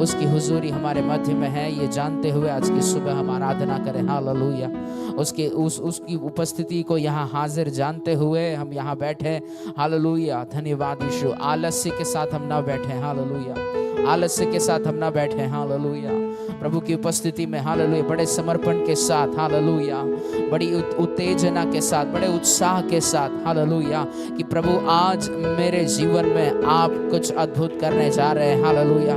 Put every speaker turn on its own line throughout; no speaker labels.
उसकी हुजूरी हमारे मध्य में है, ये जानते हुए आज की सुबह हम आराधना करें। हालेलुया। उसकी उपस्थिति को यहाँ हाजिर जानते हुए हम यहाँ बैठे। हालेलुया। धन्यवाद यीशु। आलस्य के साथ हम ना बैठे। हालेलुया। आलस्य के साथ हम ना बैठे। हालेलुया। प्रभु की उपस्थिति में हालेलुया बड़े समर्पण के साथ, हालेलुया बड़ी उत्तेजना के साथ, बड़े उत्साह के साथ, हालेलुया कि प्रभु आज मेरे जीवन में आप कुछ अद्भुत करने जा रहे हैं। हालेलुया।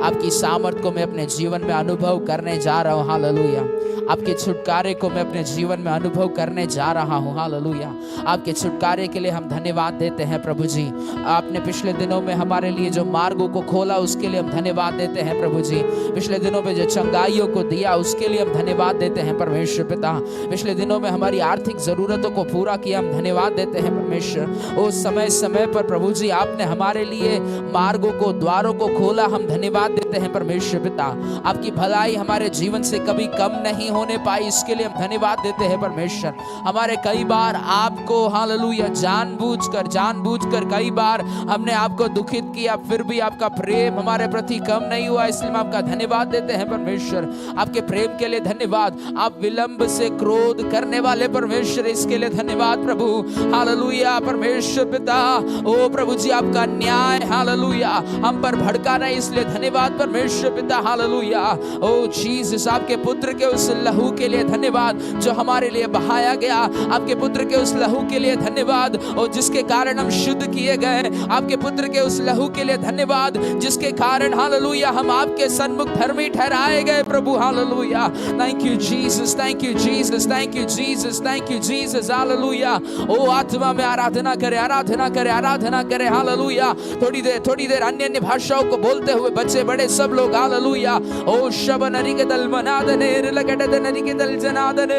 आपकी सामर्थ को मैं अपने जीवन में अनुभव करने जा रहा हूँ। हालेलुया। आपके छुटकारे को मैं अपने जीवन में अनुभव करने जा रहा हूँ। हालेलुया। आपके छुटकारे के लिए हम धन्यवाद देते हैं प्रभु जी। आपने पिछले दिनों में हमारे लिए जो मार्गों को खोला उसके लिए हम धन्यवाद देते हैं प्रभु जी। पिछले दिनों में जो चंगाइयों को दिया उसके लिए हम धन्यवाद देते हैं परमेश्वर पिता। पिछले दिनों में हमारी आर्थिक जरूरतों को पूरा किया, हम धन्यवाद देते हैं परमेश्वर। ओ समय समय पर प्रभु जी आपने हमारे लिए मार्गों को, द्वारों को खोला, हम धन्यवाद देते हैं परमेश्वर पिता। आपकी भलाई हमारे जीवन से कभी कम नहीं होने पाई, इसके लिए हम धन्यवाद देते हैं परमेश्वर। हमारे कई बार आपको हालेलुया जानबूझकर कई बार हमने आपको दुखित किया, फिर भी आपका प्रेम हमारे प्रति कम नहीं हुआ, इसलिए हम आपका धन्यवाद देते हैं परमेश्वर। आपके प्रेम के लिए धन्यवाद। आप विलंब से क्रोध करने वाले परमेश्वर, इसके लिए धन्यवाद प्रभु। हालेलुया परमेश्वर पिता। ओ प्रभु जी आपका न्याय हालेलुया हम पर भड़का नहीं, इसलिए धन्यवाद परमेश्वर पिता। हालेलुया। ओ जीसस आपके पुत्र के उस लहू के लिए धन्यवाद जो हमारे लिए बहाया गया। आपके पुत्र के उस लहू के लिए धन्यवाद और जिसके कारण हम शुद्ध किए गए। आपके पुत्र के उस लहू के लिए धन्यवाद जिसके कारण हालेलुया हम आपके सन्मुख धर्मी ठहराए गए प्रभु। Hallelujah. Thank you Jesus, thank you Jesus, thank you Jesus, thank you Jesus. Hallelujah. ओ आत्मा में आराधना करे, आराधना करे, आराधना करे। हालेलुया। थोड़ी देर अन्य अन्य भाषाओं को बोलते हुए बच्चे बड़े सब लोग हालेलुया। ओ शबनरी के दल मनादने रिलगडदनरी के दल जनादने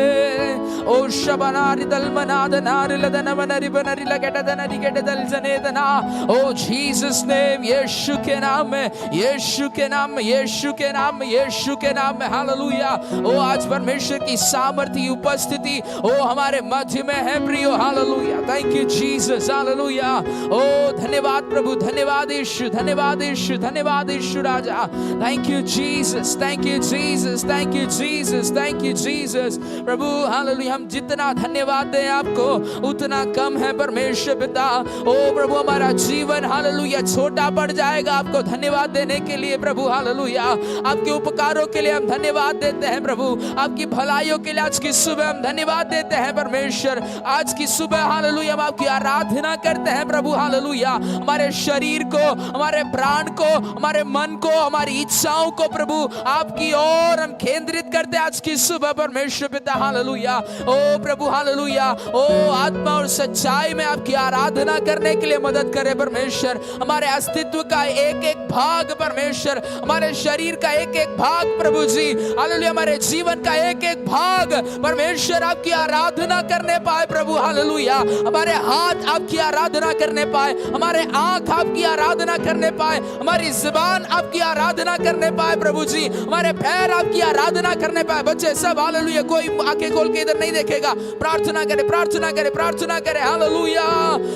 ओ शबनारी दल मनादनार लदन मनरी बनरी लगडदनरी के दल जनेदना। ओ जीसस नेम, यीशु के नाम में, यीशु के नाम में, यीशु के नाम में, यीशु के नाम में। हालेलुया। ओ आज परमेश्वर की सामर्थी उपस्थिति ओ हमारे मध्य में है प्रियो। Hallelujah. Thank you Jesus. Hallelujah. ओ धन्यवाद प्रभु, धन्यवाद यीशु, धन्यवाद यीशु, धन्यवाद यीशु राजा। Thank you Jesus, thank you Jesus, thank you Jesus, thank you Jesus प्रभु। हालेलुया। हम जितना धन्यवाद दें आपको उतना कम है परमेश्वर पिता। ओ प्रभु हमारा जीवन हालेलुया छोटा पड़ जाएगा आपको धन्यवाद देने के लिए प्रभु। हालेलुया। आपके उपकारों के लिए हम धन्यवाद देते हैं प्रभु। आपकी भलाइयों के लिए आज की सुबह हम धन्यवाद देते हैं परमेश्वर। आज की सुबह हालेलुया हम आपकी आराधना करते हैं प्रभु। हालेलुया। हमारे शरीर को, हमारे प्राण को, हमारे मन को, हमारी इच्छाओं को प्रभु आपकी ओर हम केंद्रित करते हैं आज की सुबह परमेश्वर पिता। हालेलुया। ओ प्रभु हालेलुया। ओ आत्मा और सच्चाई में आपकी आराधना करने के लिए मदद करे परमेश्वर। हमारे अस्तित्व का एक एक भाग परमेश्वर, हमारे शरीर का एक एक भाग प्रभु जी हालेलुया, हमारे जीवन का एक एक भाग परमेश्वर आपकी आराधना करने पाए प्रभु। हालेलुया। हमारे हाथ आपकी आराधना करने पाए, हमारे आंख आपकी आराधना करने पाए, हमारी जुबान आपकी आराधना करने पाए प्रभु जी, हमारे पैर आपकी आराधना करने पाए। बच्चे सब हालेलुया, कोई आंखें खोल के इधर नहीं देखेगा, प्रार्थना करे, प्रार्थना करे, प्रार्थना करे। हालेलुया।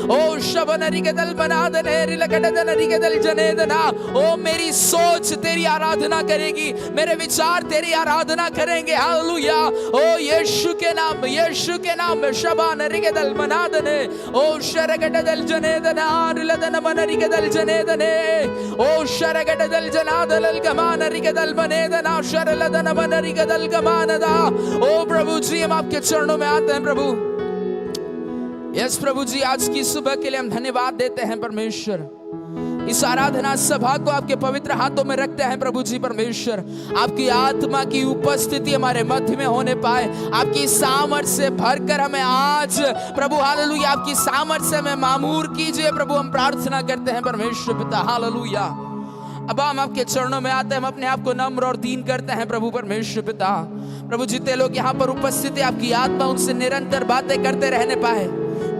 ओ शबनरी के दल बनादने रिलगडदनरी के दल जनेदना। ओ मेरी सोच तेरी आराधना करेगी, मेरे विचार तेरी आराधना करेंगे। हालेलुया। ओ यीशु के नाम, यीशु के नाम में शबनरी के दल बनादने ओ शरगडदल जनेदना रिलदन मनरी के दल जनेदने ओ शरगडदल जनादल गमानरी के दल बनेदना शरलदन मनरी के दल गमानदा। ओ प्रभु जी हम आपके चरणों में आते हैं प्रभु। यस प्रभु जी आज की सुबह के लिए हम धन्यवाद देते हैं परमेश्वर। इस आराधना सभा को आपके पवित्र हाथों में रखते हैं प्रभु जी परमेश्वर। आपकी आत्मा की उपस्थिति हमारे मध्य में होने पाए, आपकी सामर्थ से भरकर हमें आज प्रभु हालेलुया आपकी सामर्थ से हमें मामूर कीजिए प्रभु। हम प्रार्थना करते हैं परमेश्वर पिता। हालेलुया। अब हम आपके चरणों में आते हैं, हम अपने आप को नम्र और दीन करते हैं प्रभु परमेश्वर पिता। प्रभु जितने लोग यहाँ पर उपस्थित है आपकी आत्मा उनसे निरंतर बातें करते रहने पाए,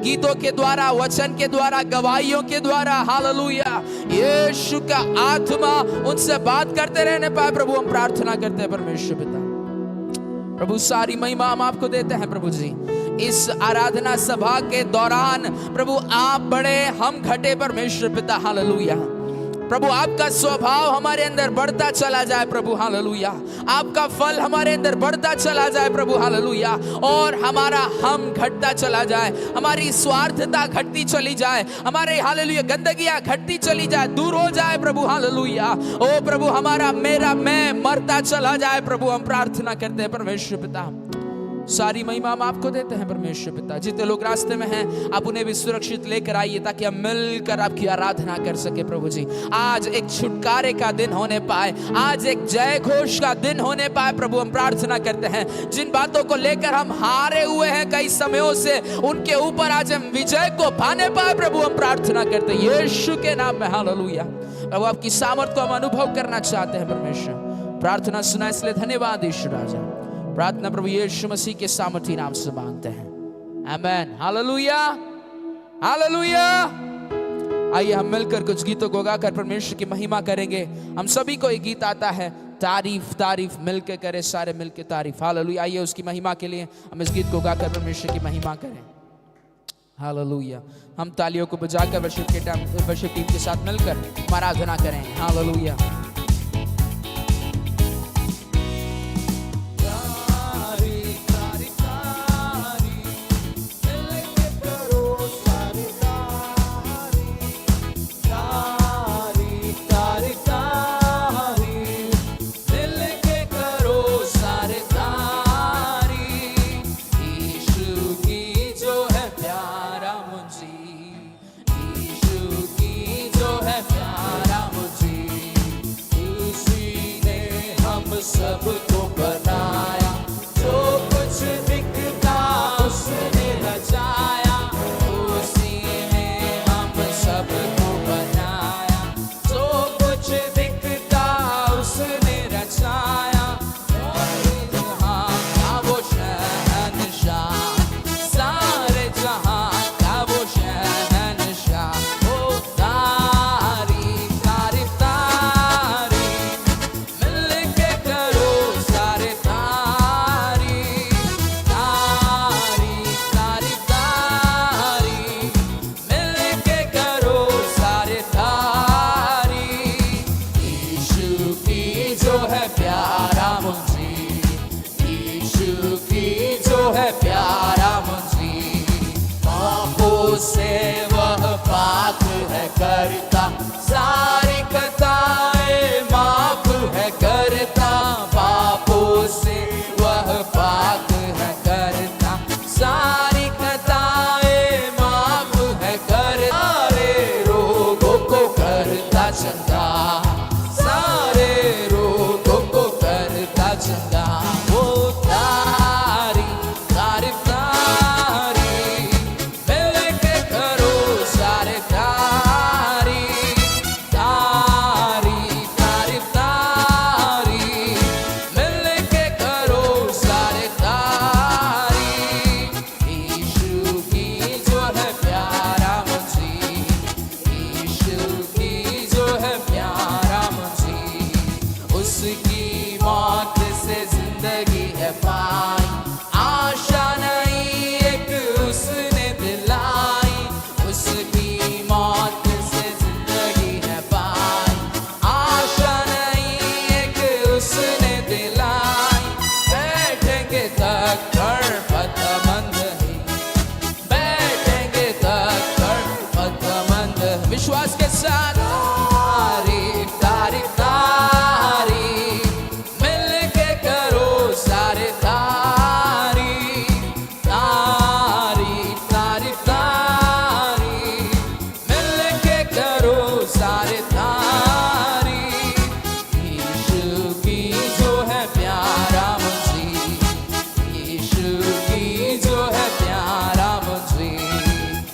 गीतों के द्वारा, वचन के द्वारा, गवाहियों के द्वारा। हालेलुया। यीशु का आत्मा उनसे बात करते रहने पाए प्रभु। हम प्रार्थना करते हैं परमेश्वर पिता। प्रभु सारी महिमा हम आपको देते हैं प्रभु जी। इस आराधना सभा के दौरान प्रभु आप बड़े, हम घटे परमेश्वर पिता। हालेलुया। प्रभु आपका स्वभाव हमारे अंदर बढ़ता चला जाए प्रभु, हालेलुया। आपका फल हमारे अंदर बढ़ता चला जाए प्रभु, हालेलुया। और हमारा हम घटता चला जाए, हमारी स्वार्थता घटती चली जाए, हमारे हालेलुया गंदगियां घटती चली जाए, दूर हो जाए प्रभु, हालेलुया। ओ प्रभु हमारा मेरा मैं मरता चला जाए प्रभु। हम प्रार्थना करते हैं परमेश्वर पिता, सारी महिमा हम आपको देते हैं परमेश्वर पिता। जितने लोग रास्ते में हैं आप उन्हें भी सुरक्षित लेकर आइए ताकि हम मिलकर आपकी आराधना कर सके प्रभु जी। आज एक छुटकारे का दिन होने पाए, आज एक जय घोष का दिन होने पाए प्रभु। हम प्रार्थना करते हैं जिन बातों को लेकर हम हारे हुए हैं कई समयों से, उनके ऊपर आज हम विजय को पाने पाए प्रभु। हम प्रार्थना करते हैं यीशु के नाम में, हालेलुया। प्रभु आपकी सामर्थ को हम अनुभव करना चाहते हैं परमेश्वर। प्रार्थना सुना इसलिए धन्यवाद यीशु राजा। प्रार्थना प्रभु यीशु मसीह के सामर्थी नाम से मांगते हैं, आमेन, हालेलुया, हालेलुया। आइए हम मिलकर कुछ गीतों को गाकर परमेश्वर की महिमा करेंगे। हम सभी को एक गीत आता है, तारीफ तारीफ मिलके करे, सारे मिलके तारीफ, हालेलुया। आइए उसकी महिमा के लिए हम इस गीत को गाकर परमेश्वर की महिमा करें, हालेलुया। हम तालियों को बजाकर वर्शिप टीम के साथ मिलकर आराधना करें, हालेलुया।
सबको बनाया, जो कुछ दिखता उसने रचाया, उसी ने हम सबको बनाया, जो कुछ दिखता उसने रचाया। जहां का वो शहंशाह, सारे जहां का वो शहंशाह, ओ तारीफ तारीफ तारीफ मिलके करो सारे तारीफ तारीफ तारीफ तारीफ मिलके करो सारे तारीफ। यीशु की जो है प्यारा मुझे, यीशु की जो है प्यारा मुझे, पापों से वह पाक है करता, सारी खताएं माफ है करता, पापों से वह पाक है करता, सारी खताएं माफ है करता, सारे रोगों को करता चंगा, सारे रोगों को करता चंगा। वो तारीफ तारीफ तारीफ मिलके करो सारे तारीफ तारीफ तारीफ तारीफ मिलके करो सारे तारीफ। यीशु की जो है प्यारा मुझे, यीशु की जो है प्यारा मुझे, उसकी मौत से जिंदगी है पाई, आशा नहीं एक उसने दिलाई, उसकी मौत से जिंदगी है पाई, आशा नहीं एक उसने दिलाई। बैठेंगे तक पर पतमंद ही, बैठेंगे तक पर पतमंद, विश्वास के साथ तारीफ तारीफ तारीफ मिलके करो सारे तारीफ तारीफ तारीफ तारीफ मिलके करो सारे तारीफ। यीशु की जो है प्यारा मुझे, यीशु की जो है प्यारा मुझे,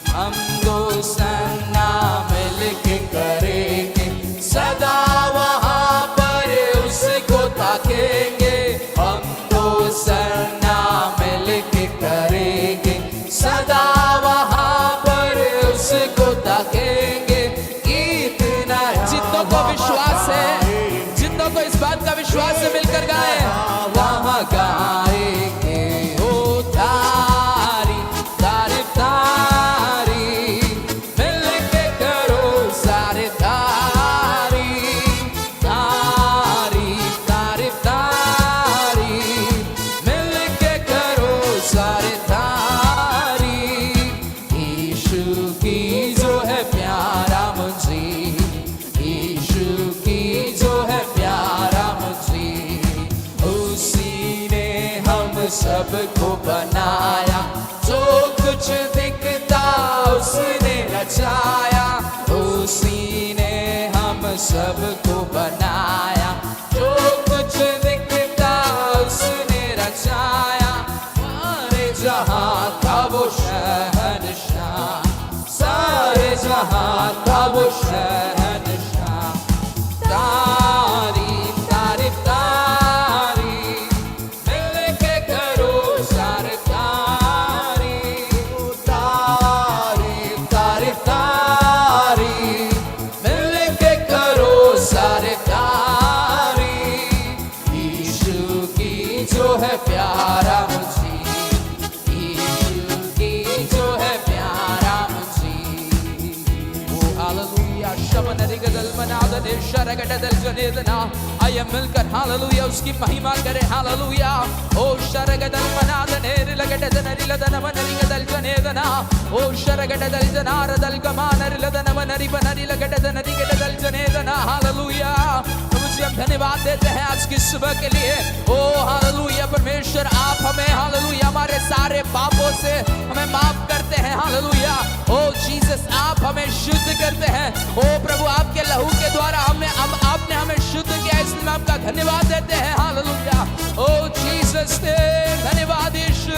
हम दो सन्ना मिलके करेंगे सदा वहाँ पर उसको ताकेंगे, हम दो सन्ना मिलके करेंगे सदा वहाँ पर उसको ताकेंगे। इतना
जितनों को विश्वास है, जितनों को इस बात का विश्वास है, मिलकर गाए,
वहाँ गाएंगे ओ तारीफ तारीफ तारीफ मिलके करो सारे तारीफ सबको बनाया, जो कुछ दिखता उसने रचाया, उसी ने हम सबको बनाया, जो कुछ दिखता उसने रचाया, सारे जहां का वो शहंशाह, सारे जहां का वो शहंशाह, तारीफ तारीफ तारीफ मिलके करो सारे तारीफ, तारीफ तारीफ तारीफ मिलके करो सारे तारीफ, यीशु की जो है प्यारा मुझे, यीशु की जो है प्यारा मुझे। ओ हालेलुया, शबन रिगदल मनादने शरगडदल जनेदना, आइए मिलकर हालेलुया उसकी महिमा करें। हालेलुया, ओ शरगदल मनादने रिलगडदन रिलदन मनरिगदल जनेदना, ओ शरगडदल जनारदल कमान रिलदन मनरिबन रिलगडदन रिगडदल जनेदना। हालेलुया, प्रभु हम धन्यवाद देते हैं आज की सुबह के लिए। ओ हालेलुया परमेश्वर, आप हमें हालेलुया हमारे सारे पापों से हमें माफ करते हैं। हालेलुया, ओ जीसस आप हमें शुद्ध करते हैं। ओ प्रभु आपके लहू के द्वारा आपने हमें शुद्ध किया, इसलिए हम आपका धन्यवाद देते हैं। हालेलुया, ओ जीसस धन्यवाद यीशु,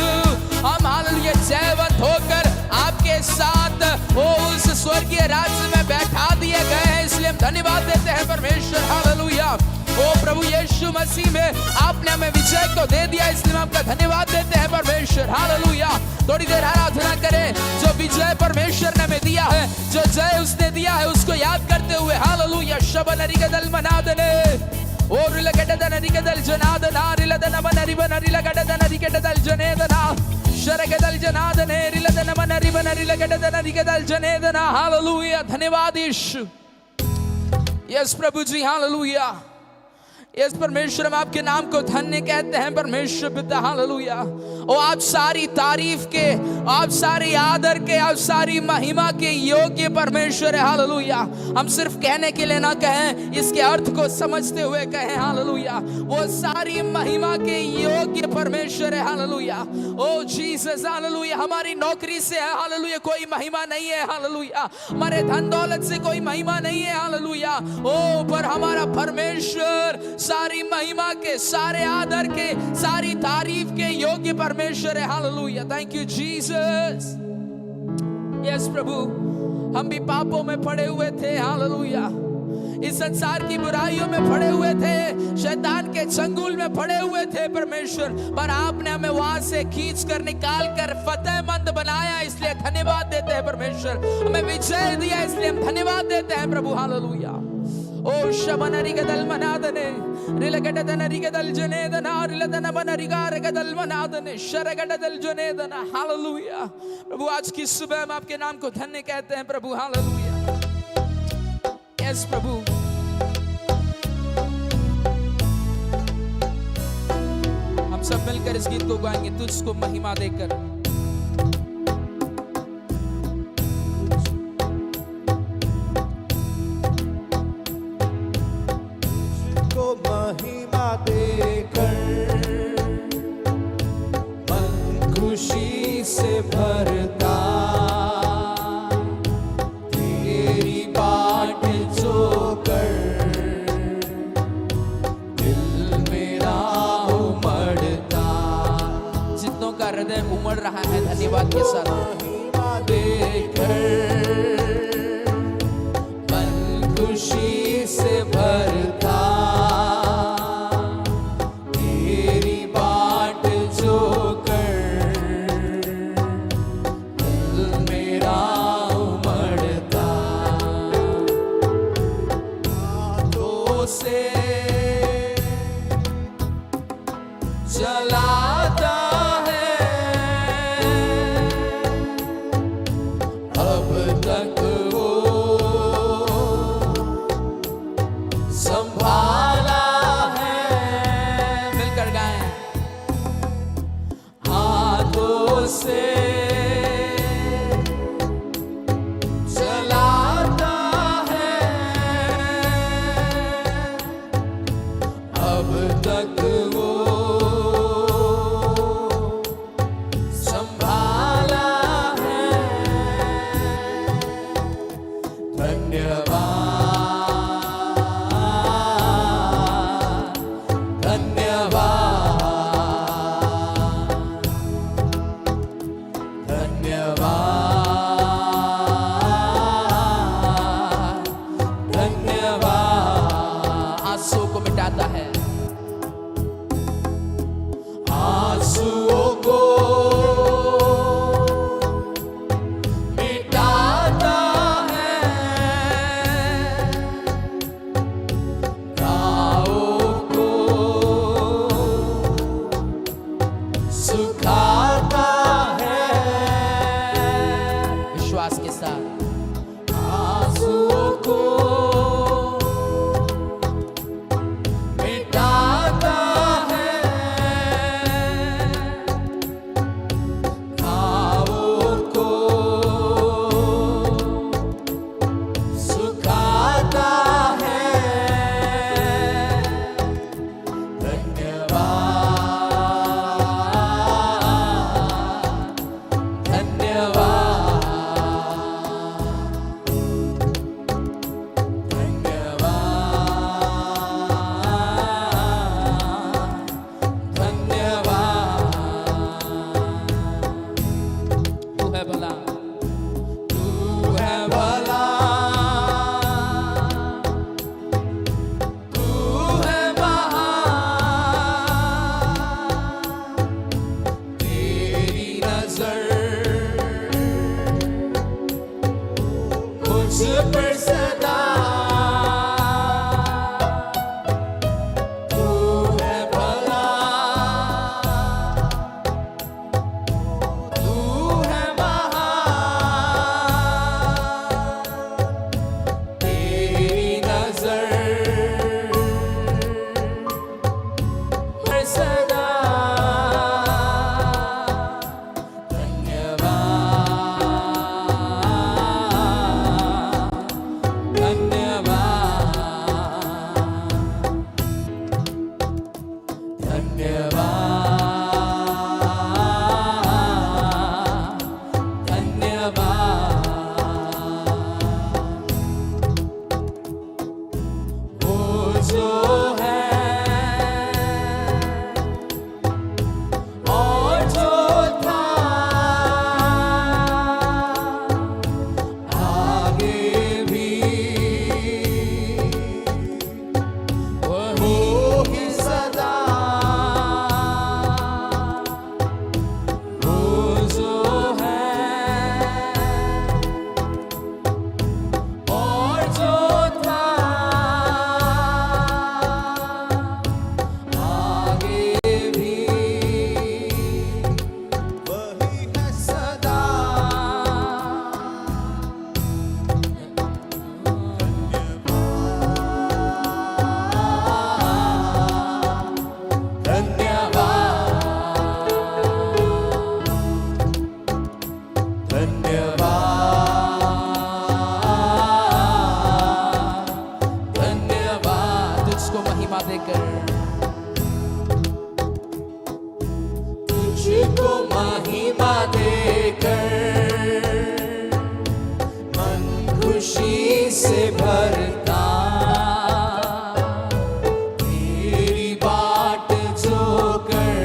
हम हालेलुया जयवंत होकर आपके साथ वो उस स्वर्गीय राज्य में बैठा दिए गए हैं, इसलिए हम धन्यवाद देते हैं परमेश्वर। हालेलुया, ओ प्रभु यीशु मसीह में आपने हमें विजय को दे दिया, इसलिए हम आपका धन्यवाद देते हैं परमेश्वर। हालेलुया, थोड़ी देर आराधना करें। जो विजय परमेश्वर ने हमें दिया है, जो जय उसने दिया है, उसको याद करते हुए हालेलुया। शबन रिगदल मनादने ओ रिलगडदन रिगदल जनादना रिलदन मनरिबन रिलगडदन रिगडदल जनेदना शरगदल जनादने रिलदन मनरिबन रिलगडदन रिगदल जनेदना। हालेलुया, धन्यवाद यीशु। यस प्रभु जी, हालेलुया। यस परमेश्वर, हम आपके नाम को धन्य कहते हैं परमेश्वर पिता। हालेलुया, ओ आप सारी तारीफ के, आप सारी आदर के, आप सारी महिमा के योग्य परमेश्वर है। हालेलुया, हम सिर्फ कहने के लिए ना कहें, इसके अर्थ को समझते हुए कहें। हालेलुया, वो सारी महिमा के योग्य परमेश्वर है। हालेलुया, ओ जीसस, हालेलुया हमारी नौकरी से है हालेलुया कोई महिमा नहीं है। हालेलुया, हमारे धन दौलत से कोई महिमा नहीं है। हालेलुया, ओ पर हमारा परमेश्वर सारी महिमा के, सारे आदर के, सारी तारीफ के योग्य परमेश्वर है। Hallelujah, thank you Jesus. Yes प्रभु, हम भी पापों में पड़े हुए थे। हालेलुया, इस संसार की बुराइयों में पड़े हुए थे, शैतान के चंगुल में पड़े हुए थे परमेश्वर, पर आपने हमें वहां से खींच कर निकाल कर फतेहमंद बनाया, इसलिए धन्यवाद देते हैं परमेश्वर। हमें विजय दिया, इसलिए हम धन्यवाद देते हैं प्रभु। हालेलुया, ओ शबन रिगदल मनादने रिलगडदन रिगदल जनेदना रिलदन मनरिगार गदल मनादने शरगडदल जनेदना। हालेलुया, प्रभु आज की सुबह हम आपके नाम को धन्य कहते हैं प्रभु। हालेलुया, यस प्रभु। हम सब मिलकर इस गीत को गाएंगे, तुझको महिमा देकर। महिमा देकर मन खुशी से भरता, तेरी बाट जो कर दिल मेरा उमड़ता।
जितनों का हृदय उमड़ रहा है धन्यवाद के साथ,
महिमा देकर मन खुशी से भरता, चलाता है अब तक वो संभाला है।
मिलकर गाएं।
हाथों से चलाता है अब तक वो
है।
आंसुओं को मिटाता है, घावों को सुखाता है।
विश्वास के साथ
आंसुओं को मिटाता है, घावों को सुखाता है। धन्यवाद, धन्यवाद, धन्यवाद।
तू है भला,
तू है भला, तू है महान, तेरी नजर मुझ पर सदा। तू है भला, तू है महान, तेरी नजर पर सदा। धन्यवाद, धन्यवाद, धन्यवाद। वो जो है और जो था, आगे भी वही है सदा। वो जो है और जो था, आगे भी वही है सदा। धन्यवाद, धन्यवाद, धन्यवाद।
तुझको महिमा देकर,
तुझको महिमा देकर मन खुशी से भरता। तेरी बाट जो कर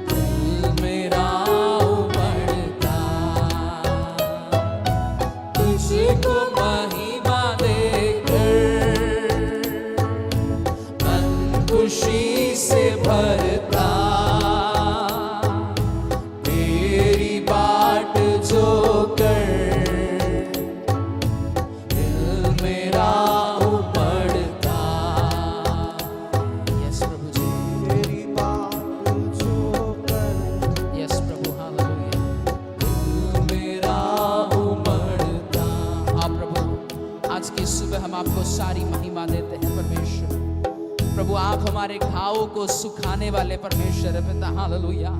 दिल मेरा उमड़ता। तुझको महिमा देकर मन खुशी से भरता। तेरी बाट जो कर दिल मेरा उमड़ता।
यस प्रभु जी,
तेरी बाट जो कर
यस प्रभु, हालेलुया।
दिल मेरा उमड़ता।
हाँ प्रभु, आज की सुबह हम आपको सारी महिमा देते हैं परमेश्वर। प्रभु आप हमारे घावों को सुखाने वाले परमेश्वर है पिता, हालेलुया।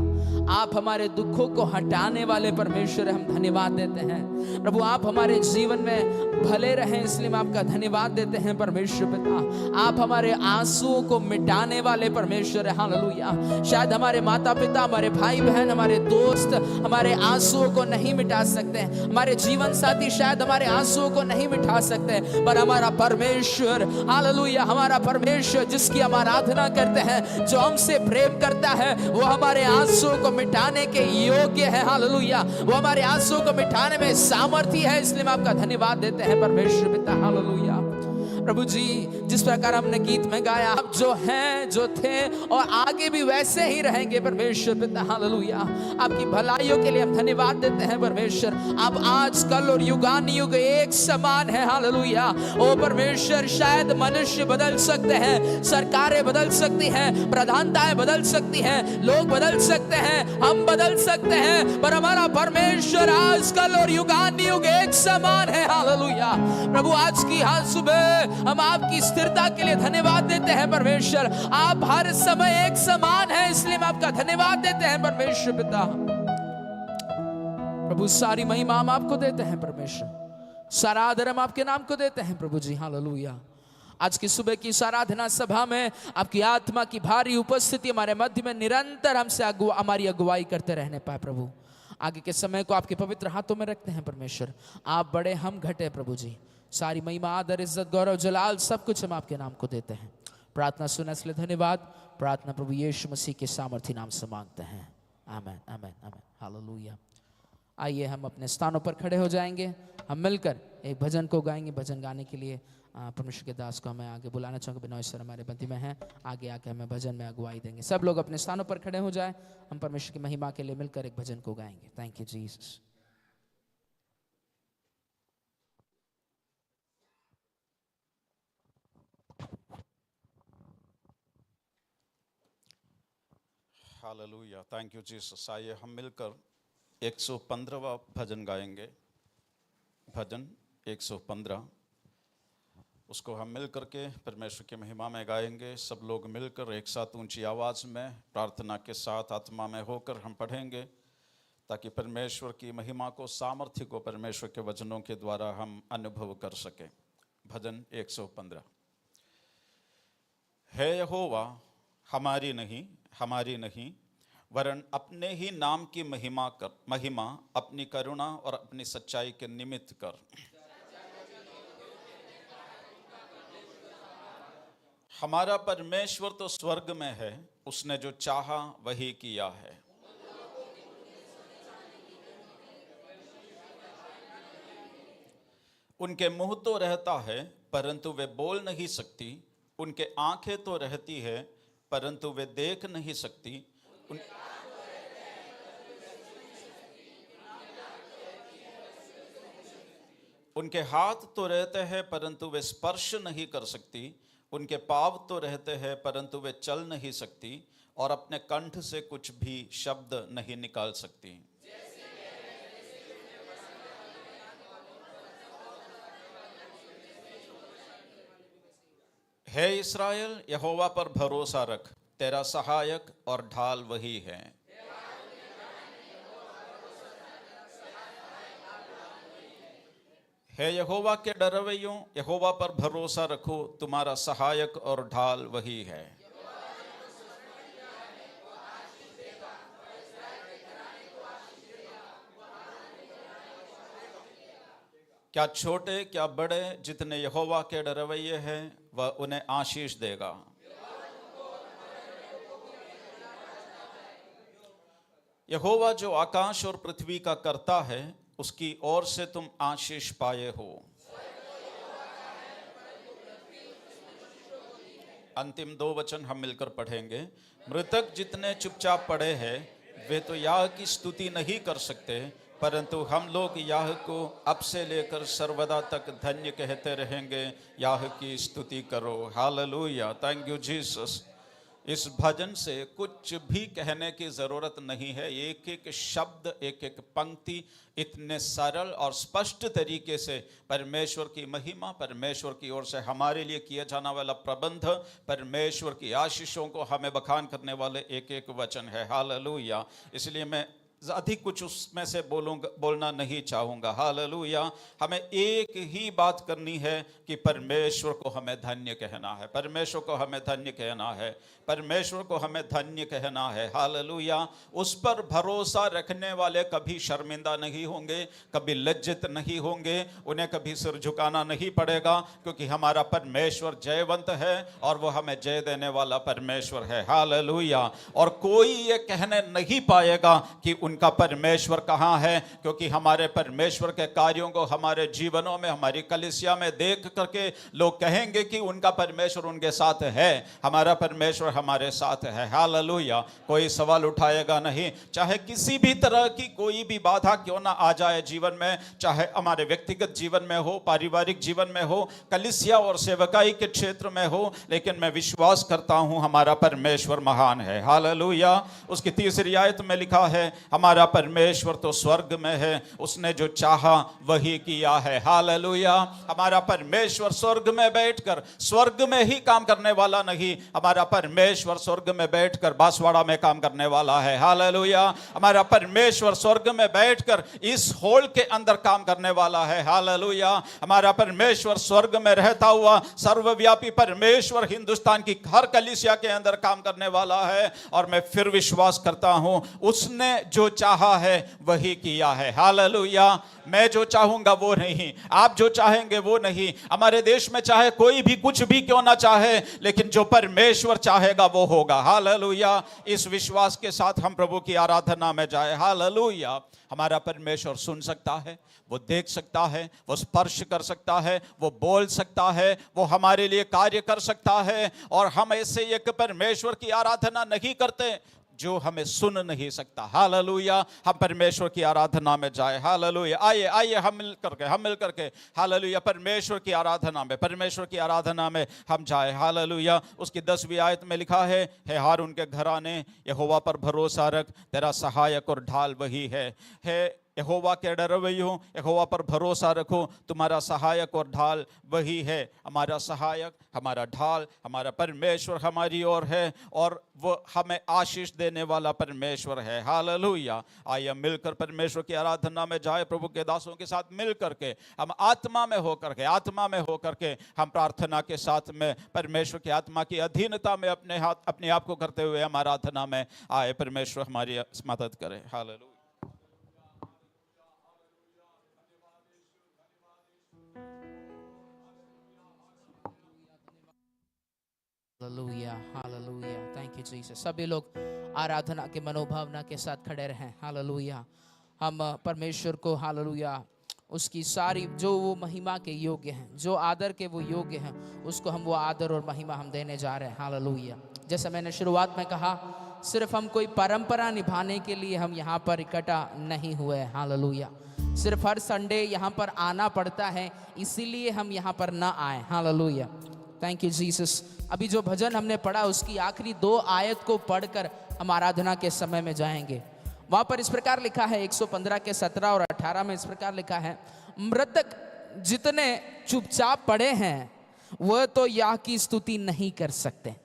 आप हमारे दुखों को हटाने वाले परमेश्वर, हम धन्यवाद देते हैं। प्रभु आप हमारे जीवन में भले रहें, इसलिए हम आपका धन्यवाद देते हैं परमेश्वर पिता। आप हमारे आंसुओं को मिटाने वाले परमेश्वर है, हालेलुया। शायद हमारे माता पिता, हमारे भाई बहन, हमारे दोस्त हमारे आंसुओं को नहीं मिटा सकते, हमारे जीवन साथी शायद हमारे आंसुओं को नहीं मिटा सकते, पर हमारा परमेश्वर, हालेलुया, हमारा परमेश्वर जिसकी हम आराधना करते हैं, जो हमसे प्रेम करता है, वो हमारे आंसुओं को मिटाने के योग्य है, हालेलुया। वो हमारे आंसुओं को मिटाने में सामर्थ्य है, इसलिए हम आपका धन्यवाद देते हैं परमेश्वर पिता, हालेलुया। प्रभु जी जिस प्रकार हमने गीत में गाया, आप जो हैं, जो थे और आगे भी वैसे ही रहेंगे परमेश्वर पिता। हालेलुया। आपकी भलाइयों के लिए हम धन्यवाद देते हैं परमेश्वर। आप आज कल और युगान युग एक समान है। हालेलुया। ओ परमेश्वर, शायद मनुष्य बदल सकते हैं, सरकारें बदल सकती हैं, प्रधानताएं बदल सकती हैं, लोग बदल सकते हैं, हम बदल सकते हैं, पर हमारा परमेश्वर आज कल और युगान युग एक समान है। हालेलुया। प्रभु आज की हर सुबह हम आपकी स्थिरता के लिए धन्यवाद देते हैं परमेश्वर। आप हर समय एक समान है, इसलिए हम आपका धन्यवाद देते हैं परमेश्वर पिता। प्रभु सारी महिमा हम आपको देते हैं परमेश्वर, सारा आदर हम आपके नाम को देते हैं प्रभु जी। हालेलुया। आज की सुबह की इस आराधना सभा में आपकी आत्मा की भारी उपस्थिति हमारे मध्य में निरंतर हमसे हमारी अगुवाई करते रहने पाए प्रभु। आगे के समय को आपके पवित्र हाथों में रखते हैं परमेश्वर। आप बड़े, हम घटे प्रभु जी। सारी महिमा, आदर, इज्जत, गौरव, जलाल सब कुछ हम आपके नाम को देते हैं। प्रार्थना सुनने के लिए धन्यवाद। प्रार्थना प्रभु यीशु मसीह के सामर्थी नाम से मांगते हैं। आमीन, आमीन, आमीन। हालेलुया। आइए हम अपने स्थानों पर खड़े हो जाएंगे। हम मिलकर एक भजन को गाएंगे। भजन गाने के लिए परमेश्वर के दास को मैं आगे बुलाना चाहूँगा। बिनोय सर हमारे मध्य में हैं, आगे आके हमें भजन में अगुवाई देंगे। सब लोग अपने स्थानों पर खड़े हो जाए। हम परमेश्वर की महिमा के लिए मिलकर एक भजन को गाएंगे। Thank you Jesus.
Hallelujah. Thank you Jesus. आइए हम मिलकर 115वां भजन गाएंगे। भजन 115, उसको हम मिल करके परमेश्वर की महिमा में गाएंगे। सब लोग मिलकर एक साथ ऊंची आवाज़ में प्रार्थना के साथ आत्मा में होकर हम पढ़ेंगे, ताकि परमेश्वर की महिमा को, सामर्थ्य को परमेश्वर के वचनों के द्वारा हम अनुभव कर सकें। भजन 115। है यहोवा हमारी नहीं वरन अपने ही नाम की महिमा अपनी करुणा और अपनी सच्चाई के निमित्त कर। हमारा परमेश्वर तो स्वर्ग में है, उसने जो चाहा वही किया है। उनके मुंह तो रहता है परंतु वे बोल नहीं सकती, उनके आंखें तो रहती है परंतु वे देख नहीं सकती, उनके हाथ तो रहते हैं परंतु वे स्पर्श नहीं कर सकती, उनके पाँव तो रहते हैं परंतु वे चल नहीं सकती, और अपने कंठ से कुछ भी शब्द नहीं निकाल सकती। हे इस्राएल, यहोवा पर भरोसा रख, तेरा सहायक और ढाल वही है। हे यहोवा के डरवैयों, यहोवा पर भरोसा रखो, तुम्हारा सहायक और ढाल वही है। क्या छोटे क्या बड़े जितने यहोवा के डरवैये हैं, वह उन्हें आशीष देगा। यहोवा जो आकाश और पृथ्वी का करता है, उसकी ओर से तुम आशीष पाए हो। अंतिम 2 वचन हम मिलकर पढ़ेंगे। मृतक जितने चुपचाप पड़े हैं, वे तो याह की स्तुति नहीं कर सकते, परंतु हम लोग याह को अब से लेकर सर्वदा तक धन्य कहते रहेंगे। याह की स्तुति करो। हालेलुया। Thank you Jesus. इस भजन से कुछ भी कहने की ज़रूरत नहीं है। एक एक शब्द, एक एक पंक्ति इतने सरल और स्पष्ट तरीके से परमेश्वर की महिमा, परमेश्वर की ओर से हमारे लिए किया जाने वाला प्रबंध, परमेश्वर की आशीषों को हमें बखान करने वाले एक एक वचन है। हालेलुया। इसलिए मैं अधिक कुछ उसमें से बोलना नहीं चाहूँगा। हालेलुया। हमें एक ही बात करनी है कि परमेश्वर को हमें धन्य कहना है, परमेश्वर को हमें धन्य कहना है, परमेश्वर को हमें धन्य कहना है। हालेलुया। उस पर भरोसा रखने वाले कभी शर्मिंदा नहीं होंगे, कभी लज्जित नहीं होंगे, उन्हें कभी सिर झुकाना नहीं पड़ेगा, क्योंकि हमारा परमेश्वर जयवंत है और वो हमें जय देने वाला परमेश्वर है। हालेलुया। और कोई ये कहने नहीं पाएगा कि उनका परमेश्वर कहाँ है, क्योंकि हमारे परमेश्वर के कार्यों को हमारे जीवनों में, हमारी कलीसिया में देख करके लोग कहेंगे कि उनका परमेश्वर उनके साथ है, हमारा परमेश्वर हमारे साथ है। हालेलुया। कोई सवाल उठाएगा नहीं, चाहे किसी भी तरह की कोई भी बाधा क्यों ना आ जाए जीवन में, चाहे हमारे व्यक्तिगत जीवन में हो, पारिवारिक जीवन में हो, कलीसिया और सेवकाई के क्षेत्र में हो, लेकिन मैं विश्वास करता हूं हमारा परमेश्वर महान है। हालेलुया। उसकी तीसरी आयत में लिखा है, हमारा परमेश्वर तो स्वर्ग में है, उसने जो चाहा वही किया है। हालेलुया। हमारा परमेश्वर स्वर्ग में बैठकर, स्वर्ग में ही काम करने वाला नहीं, हमारा परमेश्वर स्वर्ग में बैठकर बांसवाड़ा में काम करने वाला है। हालेलुया। हमारा परमेश्वर स्वर्ग में बैठकर इस हॉल के अंदर काम करने वाला है। हालेलुया। हमारा परमेश्वर स्वर्ग में रहता हुआ सर्वव्यापी परमेश्वर हिंदुस्तान की हर कलीसिया के अंदर काम करने वाला है। और मैं फिर विश्वास करता हूं उसने जो चाहा है वही किया है। हालेलुया। मैं जो चाहूंगा वो नहीं, आप जो चाहेंगे वो नहीं, हमारे देश में चाहे कोई भी कुछ भी क्यों ना चाहे, लेकिन जो परमेश्वर चाहेगा वो होगा। हालेलुया। इस विश्वास के साथ हम प्रभु की आराधना में जाए। हालेलुया। हमारा परमेश्वर सुन सकता है, वो देख सकता है, वो स्पर्श कर सकता है, वो बोल सकता है, वो हमारे लिए कार्य कर सकता है। और हम ऐसे एक परमेश्वर की आराधना नहीं करते जो हमें सुन नहीं सकता। हालेलुया। हम परमेश्वर की आराधना में जाए। हालेलुया। आइए हम मिल करके हालेलुया परमेश्वर की आराधना में हम जाए। हालेलुया। उसकी 10वीं आयत में लिखा है, हे हारून के घराने, यहोवा पर भरोसा रख, तेरा सहायक और ढाल वही है। यहोवा के डरवैयों, यहोवा पर भरोसा रखो, तुम्हारा सहायक और ढाल वही है। हमारा सहायक, हमारा ढाल, हमारा परमेश्वर हमारी ओर है, और वो हमें आशीष देने वाला परमेश्वर है। हालेलुया। आइए मिलकर परमेश्वर की आराधना में जाए। प्रभु के दासों के साथ मिल करके हम आत्मा में होकर के हम प्रार्थना के साथ में परमेश्वर की आत्मा की अधीनता में अपने आप को करते हुए हम आराधना में आए। परमेश्वर हमारी मदद करे। Hallelujah.
Hallelujah. Hallelujah. Thank you Jesus. सभी लोग आराधना के मनोभावना के साथ खड़े रहें। हालेलुया। हम परमेश्वर को हालेलुया उसकी सारी जो वो महिमा के योग्य हैं, जो आदर के वो योग्य हैं, उसको हम वो आदर और महिमा हम देने जा रहे हैं। हालेलुया। जैसे मैंने शुरुआत में कहा, सिर्फ हम कोई परंपरा निभाने के लिए हम यहाँ पर इकट्ठा नहीं हुए। हालेलुया। सिर्फ हर संडे यहाँ पर आना पड़ता है, इसीलिए हम यहाँ पर ना आए। हालेलुया। Thank you Jesus. अभी जो भजन हमने पढ़ा उसकी आखिरी 2 आयत को पढ़कर हम आराधना के समय में जाएंगे। वहां पर इस प्रकार लिखा है, 115 के 17 और 18 में इस प्रकार लिखा है, मृतक जितने चुपचाप पड़े हैं वह तो याह की स्तुति नहीं कर सकते।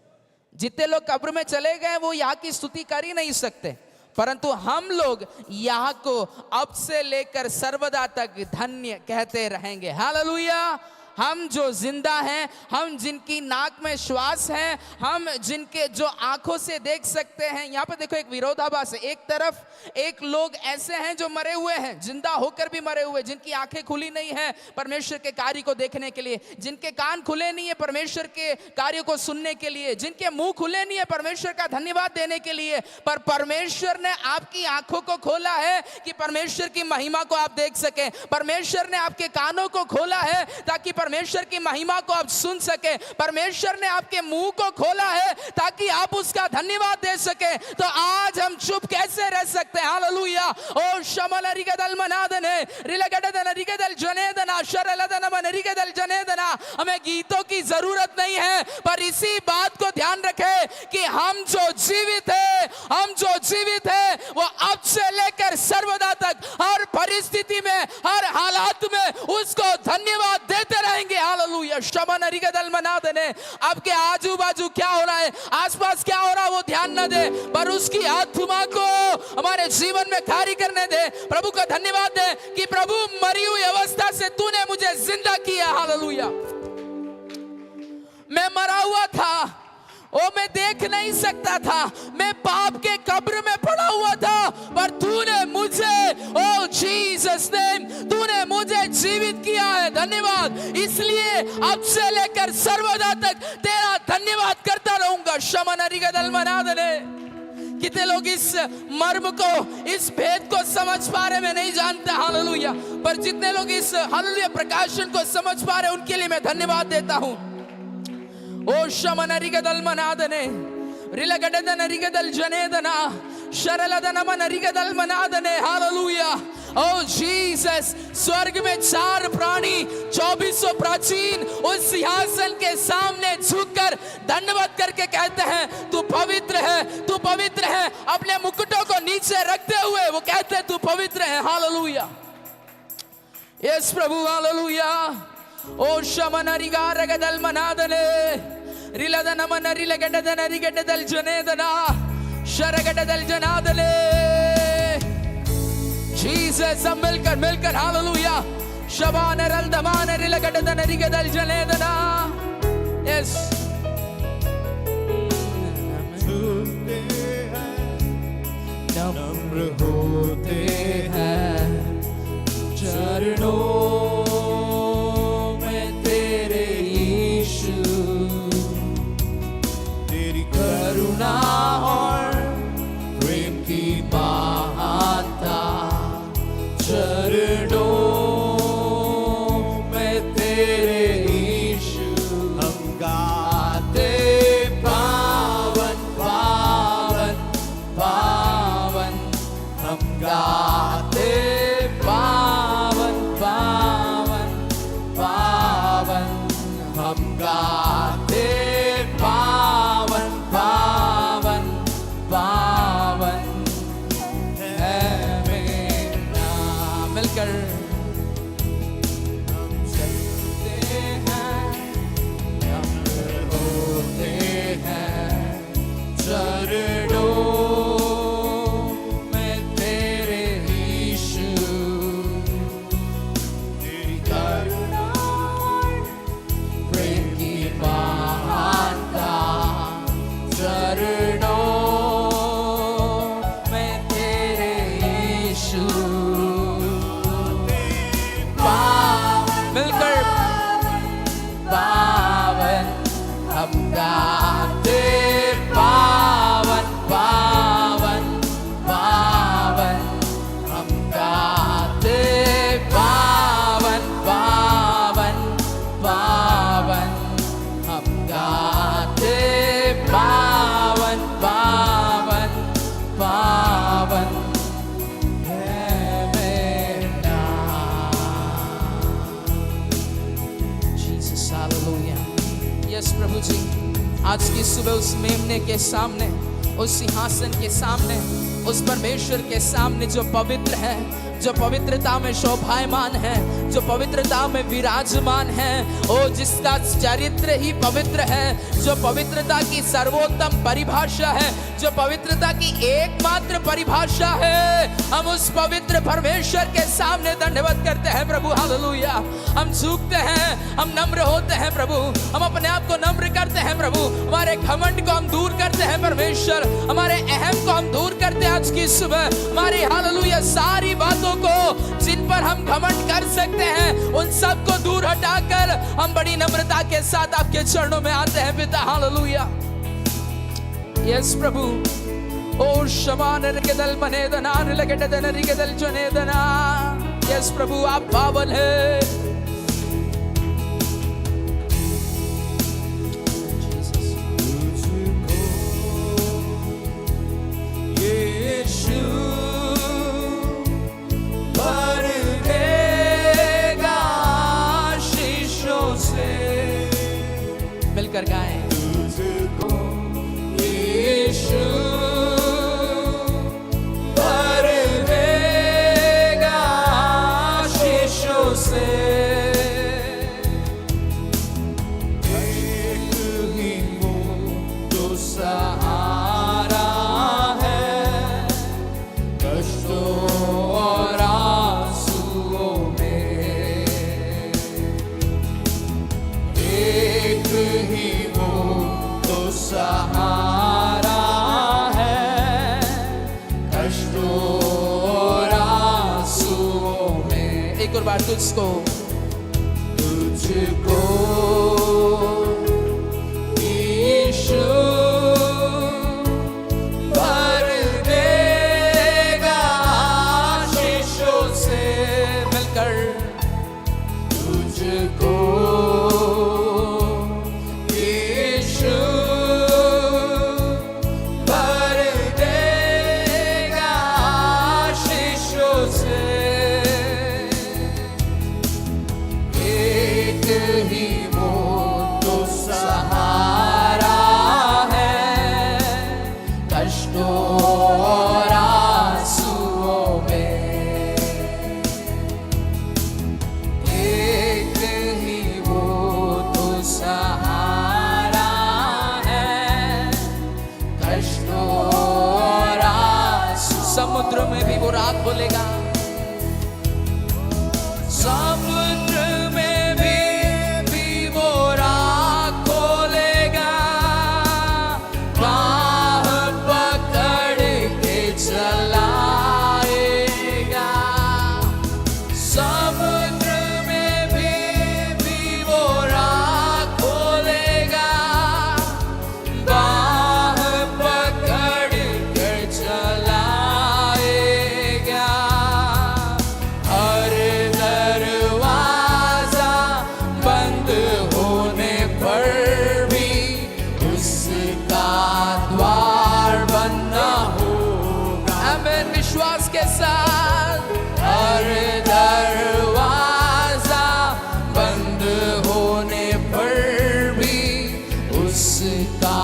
जितने लोग कब्र में चले गए वो याह की स्तुति कर ही नहीं सकते, परंतु हम लोग याह को अब से लेकर सर्वदा तक धन्य कहते रहेंगे। हालेलुया। हम जो जिंदा हैं, हम जिनकी नाक में श्वास है, हम जिनके जो आंखों से देख सकते हैं। यहाँ पे देखो एक विरोधाभास है। एक तरफ एक लोग ऐसे हैं जो मरे हुए हैं, जिंदा होकर भी मरे हुए, जिनकी आंखें खुली नहीं है परमेश्वर के कार्य को देखने के लिए, जिनके कान खुले नहीं है परमेश्वर के कार्य को सुनने के लिए, जिनके मुंह खुले नहीं है परमेश्वर का धन्यवाद देने के लिए। पर परमेश्वर ने आपकी आंखों को खोला है कि परमेश्वर की महिमा को आप देख सके। परमेश्वर ने आपके कानों को खोला है ताकि परमेश्वर की महिमा को आप सुन सके। परमेश्वर ने आपके मुंह को खोला है ताकि आप उसका धन्यवाद दे सके। तो आज हम चुप कैसे रह सकते हैं? हालेलुया। ओ शमल रिगदल मनादने रिलगडदन रिगदल जनेदना शरलदन मन रिगदल जनेदना। हमें गीतों की जरूरत नहीं है, पर इसी बात को ध्यान रखें कि हम जो जीवित है वो अब से लेकर सर्वदा तक हर परिस्थिति में, हर हालात में उसको धन्यवाद देते रहेंगे। हालेलुया। शमन रिगदल मनादने। आपके आजू बाजू क्या हो रहा है, आसपास क्या हो रहा है वो ध्यान न दे, पर उसकी आत्मा को हमारे जीवन में कार्य करने दे। प्रभु का धन्यवाद दे कि प्रभु मरी हुई अवस्था से तूने मुझे जिंदा किया। हालेलुया। मैं मरा हुआ था, ओ मैं देख नहीं सकता था, मैं पाप के कब्र में पड़ा हुआ था, पर तूने मुझे, ओ जीसस नेम, तूने मुझे जीवित किया है। धन्यवाद। इसलिए अब से लेकर सर्वदा तक तेरा धन्यवाद करता रहूंगा। शमन रिगदल मनादने। कितने लोग इस मर्म को, इस भेद को समझ पा रहे, मैं नहीं जानता, हालेलुया। पर जितने लोग इस हालेलुया प्रकाशन को समझ पा रहे, उनके लिए मैं धन्यवाद देता हूं। ओ शमनरिगदल मनादने रिलगडदन रिगदल जनेदना शरलदन मनरिगदल मनादने, हालेलुया। ओ जीसस, स्वर्ग में 4 प्राणी 2400 प्राचीन उस सिंहासन के सामने झुककर धन्यवाद करके कहते हैं तू पवित्र है, तू पवित्र है। अपने मुकुटों को नीचे रखते हुए वो कहते हैं तू पवित्र है, हालेलुया। यस प्रभु, हालेलुया। ओ शमनरिगा रगदल मनादने रिलदन मन रिलगडदन रिगडदल जनेदना शरगडदल जनादले। जीसस, सब मिलकर हालेलुया। शबान रलदमान रिलगडदन रिगदल जनेदना। यस,
नम्र होते हैं चरणों में तेरे यीशु, तेरी करुणा और प्रेम की महानता चरणों में तेरे यीशु हम गाते। पावन पावन पावन हम गाते, पावन पावन पावन हम गाते, पावन पावन पावन है मेरा। मिलकर हम चलते हैं, नम्र होते हैं चरणों में तेरे यीशु, तेरी करुणा प्रेम की महानता चरणों में तेरे यीशु।
मिलकर
पावन हम गाते, पावन पावन पावन हम गाते, पावन पावन पावन हम गाते, पावन पावन पावन है मेरा।
Jesus, hallelujah. यस प्रभु जी, आज की सुबह उस मेमने के सामने, उस सिंहासन के सामने, उस परमेश्वर के सामने जो पवित्र है, जो पवित्रता में शोभायमान है, जो पवित्रता में विराजमान है, ओ जिसका चरित्र ही पवित्र है, जो पवित्रता की सर्वोत्तम परिभाषा है, जो पवित्रता की एकमात्र परिभाषा है, हम उस पवित्र परमेश्वर के सामने धन्यवाद करते हैं प्रभु, हालेलुया। हम झुकते हैं, हम नम्र होते हैं प्रभु, हम अपने आप को नम्र करते हैं प्रभु, हमारे घमंड को हम दूर करते हैं परमेश्वर, हमारे अहम को हम दूर करते हैं आज की सुबह, हमारी हालेलुया सारी बातों को जिन पर हम घमंड कर सकते हैं उन सब को दूर हटाकर हम बड़ी नम्रता के साथ आपके चरणों में आते हैं पिता, हालेलुया। यस प्रभु, ओ शमान रिगदल मनेदना रिलगडदन रिगदल जनेदना। यस प्रभु, आप पावन है। मिलकर गाएं,
यीशु भर देगा आशीषों से, एक ही वो जो सहारा है कष्टों और आंसुओं में, एक ही वो तो सहारा है कष्टों और आंसुओं में।
एक और बार तुझको
यीशु भर
खोलेगा।
समुद्र में भी वो राह खोलेगा, बाह पकड़ के चलाएगा। समुद्र में भी वो राह खोलेगा, बाह पकड़ कर चलाएगा। हर दरवाजा बंद होने पर भी उसका द्वार बंद होगा।
आमीन। विश्वास के साथ
हर दरवाजा बंद होने पर भी उसका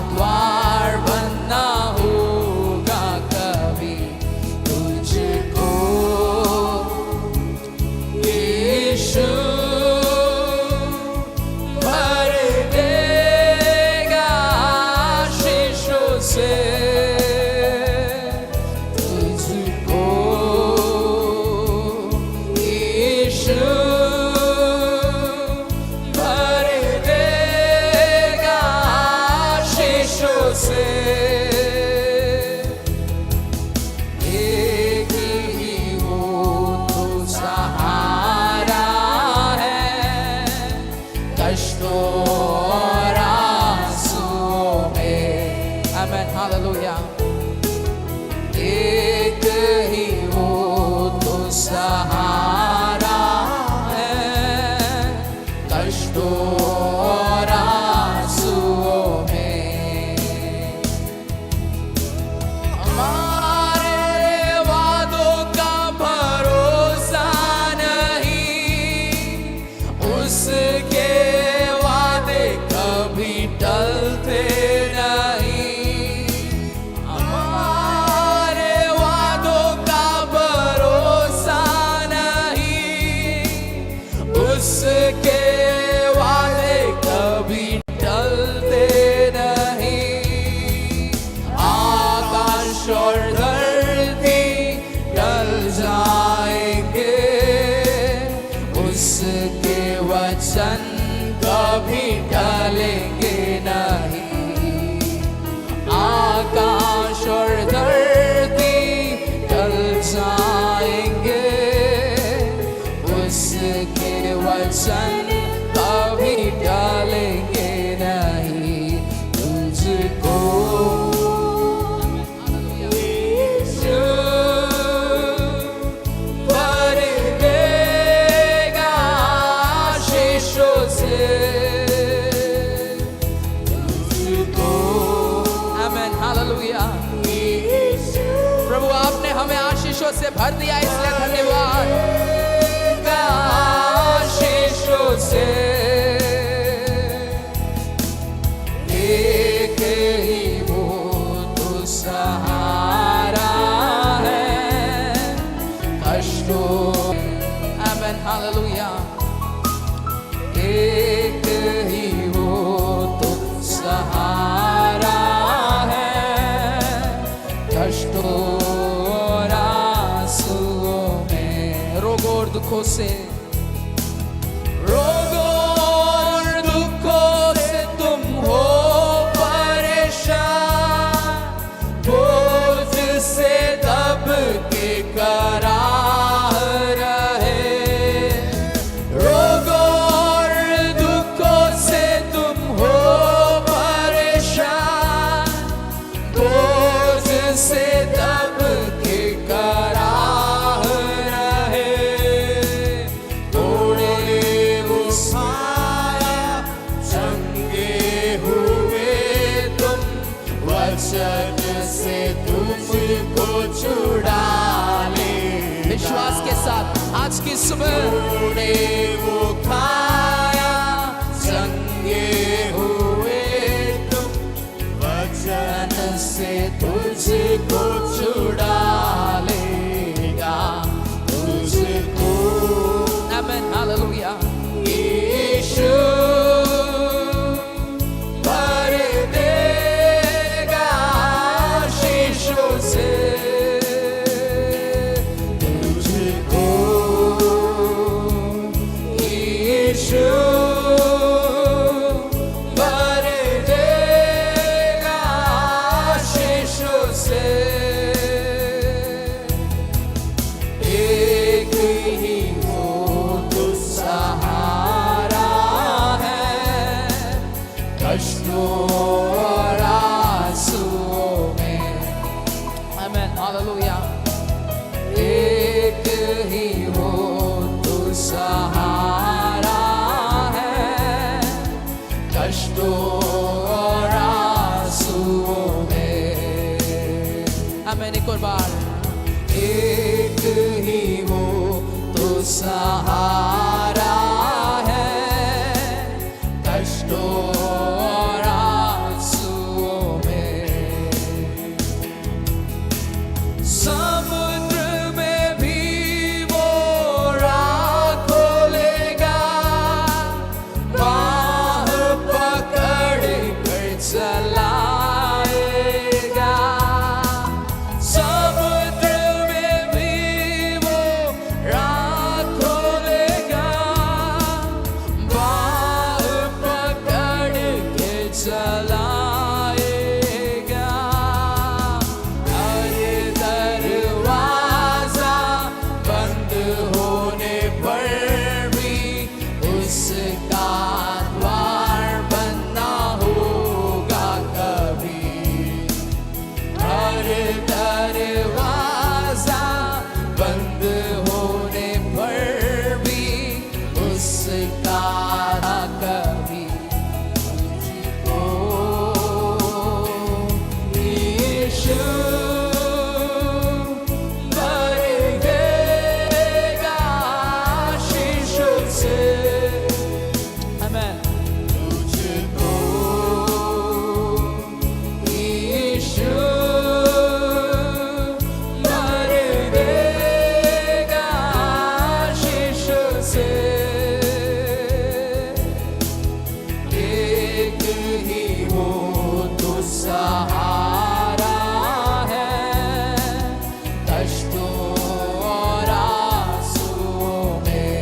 द्वार बंद होगा। कभी तुझको यीशु भर देगा आशीषों से। तुझको यीशु भर देगा आशीषों से। एक ही वो तो सहारा है कष्टों और आंसुओं में।
आमीन। हालेलुया।
एक ही वो तो सहारा है कष्टों और आंसुओं में। हमारे वादों का भरोसा नहीं, उसके वादे कभी टलते नहीं। हमारे वादों का भरोसा नहीं, उसके वादे कभी टलते नहीं। आकाश और धरती टल जाएंगे, उसके वचन कभी टलेंगे नहीं। आकाश और धरती टल जाएंगे, उसके वचन कभी टलेंगे नहीं। तुझको यीशु भर देगा आशीषों से। तुझको
आमीन। हालेलुया। प्रभु आपने हमें आशीषों से भर दिया, इसलिए धन्यवाद।
आशीषों से। एक ही वो तो सहारा है कष्टों।
आमीन। हालेलुया।
एक ही वो तो सहारा है कष्टों और आंसुओं में।
रोगों और दुखों से,
रोगों और दुखों से तुम हो परेशान, बोझ से दब के कराह रहे। रोगों और दुखों से तुम हो परेशान, बोझ से दब के कराह रहे। थोड़े वो साया चंगे हुए तुम, वचन से तुमको छुड़ा ले।
विश्वास के साथ आज की सुबह
थोड़े वो खाया चंगे हुए तुम, वचन से तुझको छुड़ा लेगा। तुझको
आमीन। हालेलुया।
यीशु भर देगा आशीषों से।
हमें एक और बार, एक ही वो तो सहारा है कष्टों और आंसुओं में। समुद्र में भी वो राह खोलेगा, बाह पकड़ कर चलाएगा। समुद्र में भी वो राह खोलेगा, बाह पकड़ के चलाएगा। हर दरवाजा बंद होने पर भी उसका द्वार बंद ना होगा कभी। हर दरवाजा बंद होने पर भी उसका कभी तुझको यीशु भर देगा आशीषों से। आमेन। तुझको यीशु भर देगा आशीषों से। एक ही वो तो सहारा है कष्टों और आंसुओं में।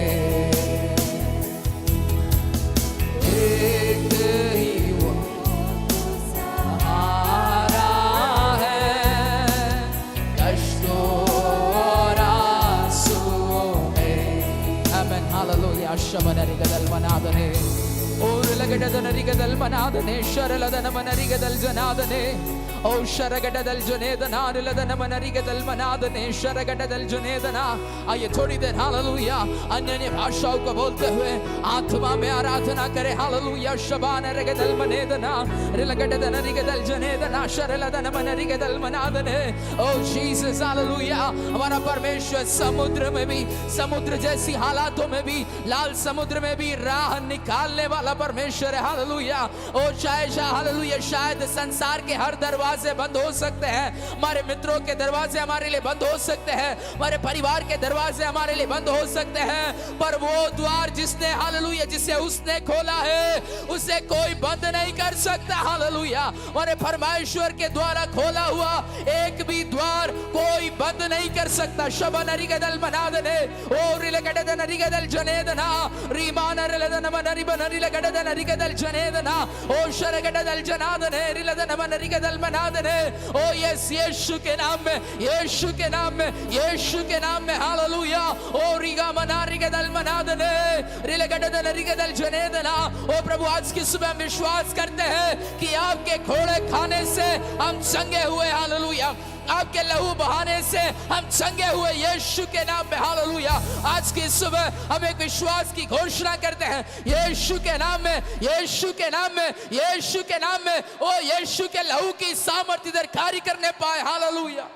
एक ही वो सहारा है कष्टों और आंसुओं में। आमेन। हालेलुया। शमनरिगदल मनादने और लगडदन रिगदल मनादने शरलदन मनरिगदल जनादने ओ शरगडदल जनेदना लदन मनरिगदल मनादने शरगडदल जनेदना। आइए थोड़ी देर हालेलुया अन्य भाषाओं को बोलते हुए आत्मा में आराधना करें। हालेलुया। शबान रगदल मनेदना रिलगडदन रिगदल जनेदना शरलदन मनरिगदल मनादने। ओ जीसस हालेलुया। हमारा परमेश्वर समुद्र में भी, समुद्र जैसी हालातों में भी, लाल समुद्र में भी राह निकालने वाला परमेश्वर है। हालेलुया। ओ हालेलुया शायद संसार के हर दरवाजे बंद हो सकते हैं, हमारे मित्रों के दरवाजे हमारे लिए बंद हो सकते हैं, हमारे परिवार के दरवाजे हमारे लिए बंद हो सकते हैं, पर वो द्वार जिसने हालेलुया जिसे उसने खोला है उसे कोई बंद नहीं कर सकता। हालेलुया। हमारे परमेश्वर के द्वारा खोला हुआ एक भी द्वार कोई बंद नहीं कर सकता। शबन रिगदल मनादने ओ रिलगडदन रिगदल जनेदना रीमान रिलदन मनरिबन रिलगडदन रिगदल जनेदना ओ शरगडदल जनादने रिलदन मन रिगदल मनादने। ओ यस यीशु के नाम में, यीशु के नाम में, यीशु के नाम में। हालेलुया। ओ रिगा मना रिगदल मनादने रिलगडदन रिगदल जनेदना। ओ प्रभु आज की सुबह हम विश्वास करते हैं कि आपके घोड़े खाने से हम चंगे हुए। हालेलुया। आपके लहू बहाने से हम चंगे हुए यीशु के नाम में। हालेलुया। आज की सुबह हम एक विश्वास की घोषणा करते हैं यीशु के नाम में, यीशु के नाम में, यीशु के नाम में। ओ यीशु के लहू की सामर्थ्य इधर कार्य करने पाए। हालेलुया।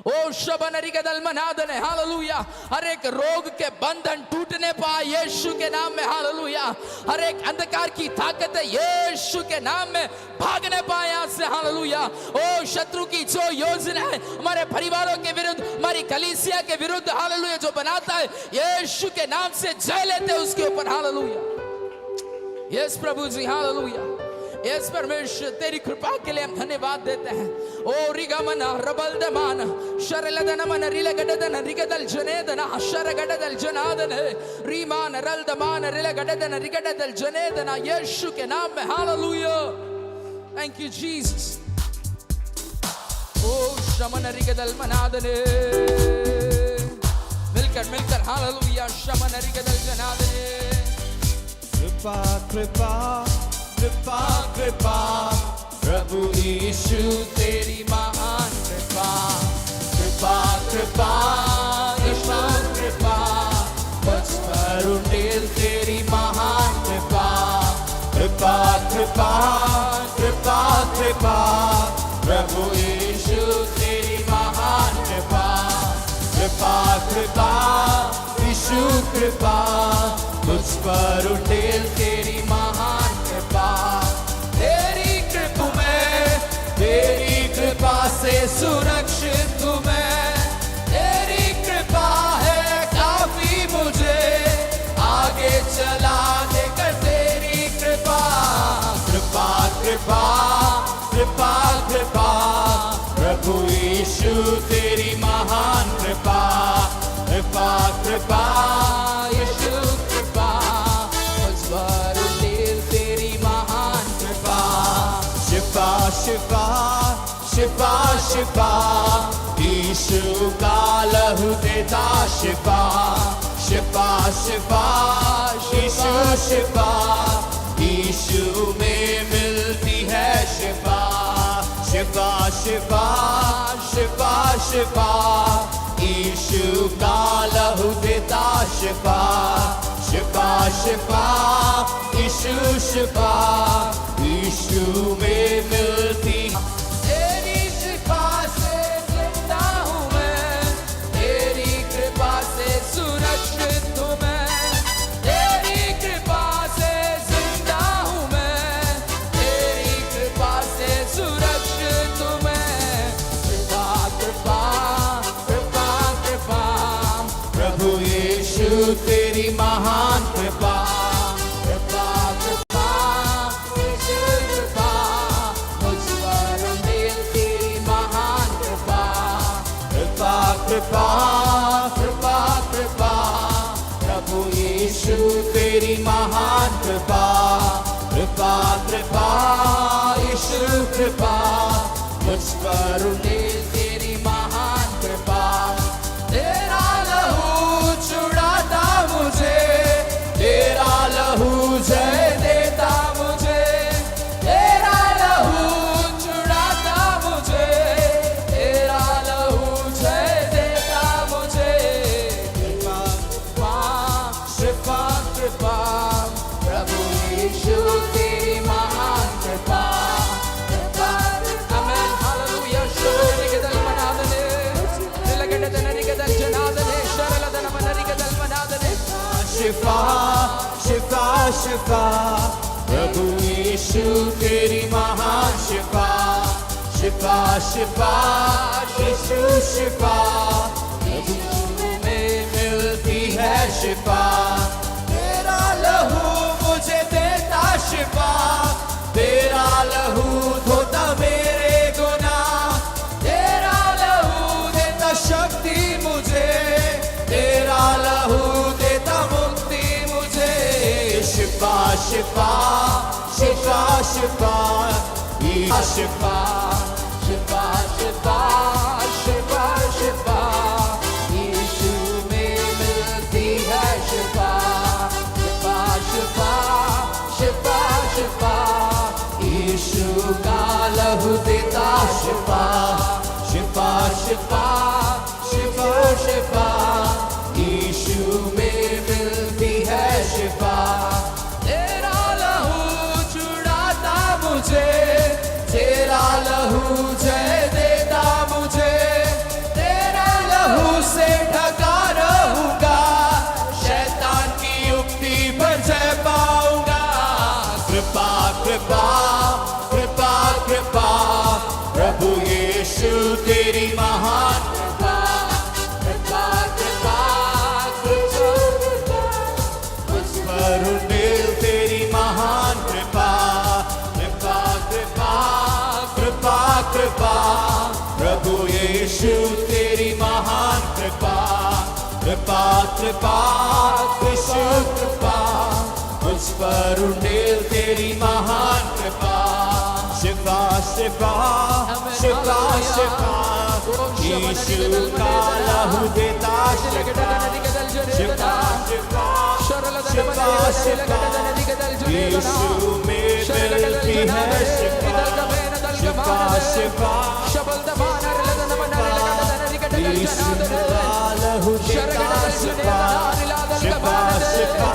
ओ शबनरिगदल मनादने। हालेलुया। हर एक रोग के बंधन टूटने पाए यीशु के नाम में। हालेलुया। हर एक अंधकार की ताकत यीशु के नाम में भागने पाए यहाँ से। हालेलुया। ओ शत्रु की जो योजना है हमारे परिवारों के विरुद्ध, हमारी कलीसिया के विरुद्ध, हालेलुया, जो बनाता है यीशु के नाम से जय लेते हैं उसके ऊपर। हालेलुया। यस प्रभु जी। हालेलुया। यस परमेश्वर तेरी कृपा के लिए हम धन्यवाद देते हैं। ओ रिगमना रबलदमान शरलदनमन रिलगडदन रिगदल जनेदना शरगडदल जनादन रीमान रलदमान रिलगडदन रिगडदल जनेदना यीशु के नाम में। हालेलुया। Thank you Jesus. ओ शमन रिगदल मनादने मिलकर मिलकर हालेलुया शमन रिगदल जनादने।
कृपा कृपा कृपा कृपा प्रभु यीशु तेरी महान कृपा। कृपा कृपा कृपा कृपा मुझ पर उंडेल तेरी महान कृपा। कृपा कृपा कृपा कृपा प्रभु यीशु कृपा मुझ पर उठेल तेरी महान कृपा तेरी कृपा में तेरी कृपा से सुरक्षित हूँ मैं तेरी कृपा है काफी मुझे आगे चला देकर तेरी कृपा कृपा कृपा कृपा कृपा प्रभु यीशु तेरी महान कृपा कृपा कृपा यीशु कृपा मुझ पर उठेल तेरी महान कृपा शिफा शिफा शिफा शिफा यीशु का लहू देता शिफा शिफा शिफा यीशु शिफा यीशु में मिलती है शिफा शिफा शिफा शिफा शिफा यीशु का लहू देता शिफा शिफा शिफा यीशु शिफा यीशु में मिलती तेरी शिफा से जिंदा हूँ मैं तेरी कृपा से सुरक्षित हूँ मैं तेरी कृपा से जिंदा हूँ मैं तेरी कृपा से सुरक्षित हूँ मैं कृपा कृपा कृपा कृपा प्रभु यीशु तेरी महान कृपा कृपा कृपा यीशु कृपा मुझ पर उठेल तेरी महान कृपा कृपा कृपा कृपा कृपा प्रभु यीशु तेरी महान कृपा कृपा कृपा यीशु कृपा मुझ पर उठेल तेरी महान कृपा तेरा लहू छुड़ाता मुझे तेरा लहू जय देता मुझे तेरा लहू छुड़ाता मुझे तेरा लहू जय देता मुझे कृपा कृपा शिफा कृपा प्रभु यीशु तेरी महान कृपा कृपा आमेन हालेलुया शोनिगदल मनादने निलगडदनरिगदल जनादने शरलदन मनरिगदल मनादने शिफा शिफा शिफा प्रभु यीशु तेरी महान शिफा शिफा शिफा यीशु शिफा यीशु में मिलती है शिफा तेरा लहू मुझे देता शिफा तेरा लहू धोता मेरे गुनाह तेरा लहू देता शक्ति मुझे तेरा लहू देता मुक्ति मुझे शिफा शिफा शिफा शिफा शिफा शिफा शिफा शिफा शिफा यीशु में मिलती है शिफा शिफा शिफा शिफा शिफा यीशु का लहू देता शिफा शिफा शिफा शिफा शिफा यीशु में मिलती है शिफा तेरा लहू छुड़ाता मुझे तेरा लहू जय देता मुझे तेरा लहू से ढका रहूंगा शैतान की युक्ति पर जय पाऊंगा कृपा कृपा कृपा कृपा प्रभु यीशु तेरी महान कृपा कृपा कृपा कृपा मुझ पर उठेल तेरी महान कृपा कृपा कृपा कृपा कृपा प्रभु यीशु तेरी महान कृपा कृपा कृपा यीशु कृपा मुझ पर उठेल तेरी महान कृपा शिफा शिफा शिफा शिफा यीशु का लहू देता शिफा शिफा शिफा शिफा शिफा यीशु में मिलती है शिफा शिफा शिफा यीशु का लहू देता शिफा शिफा शिफा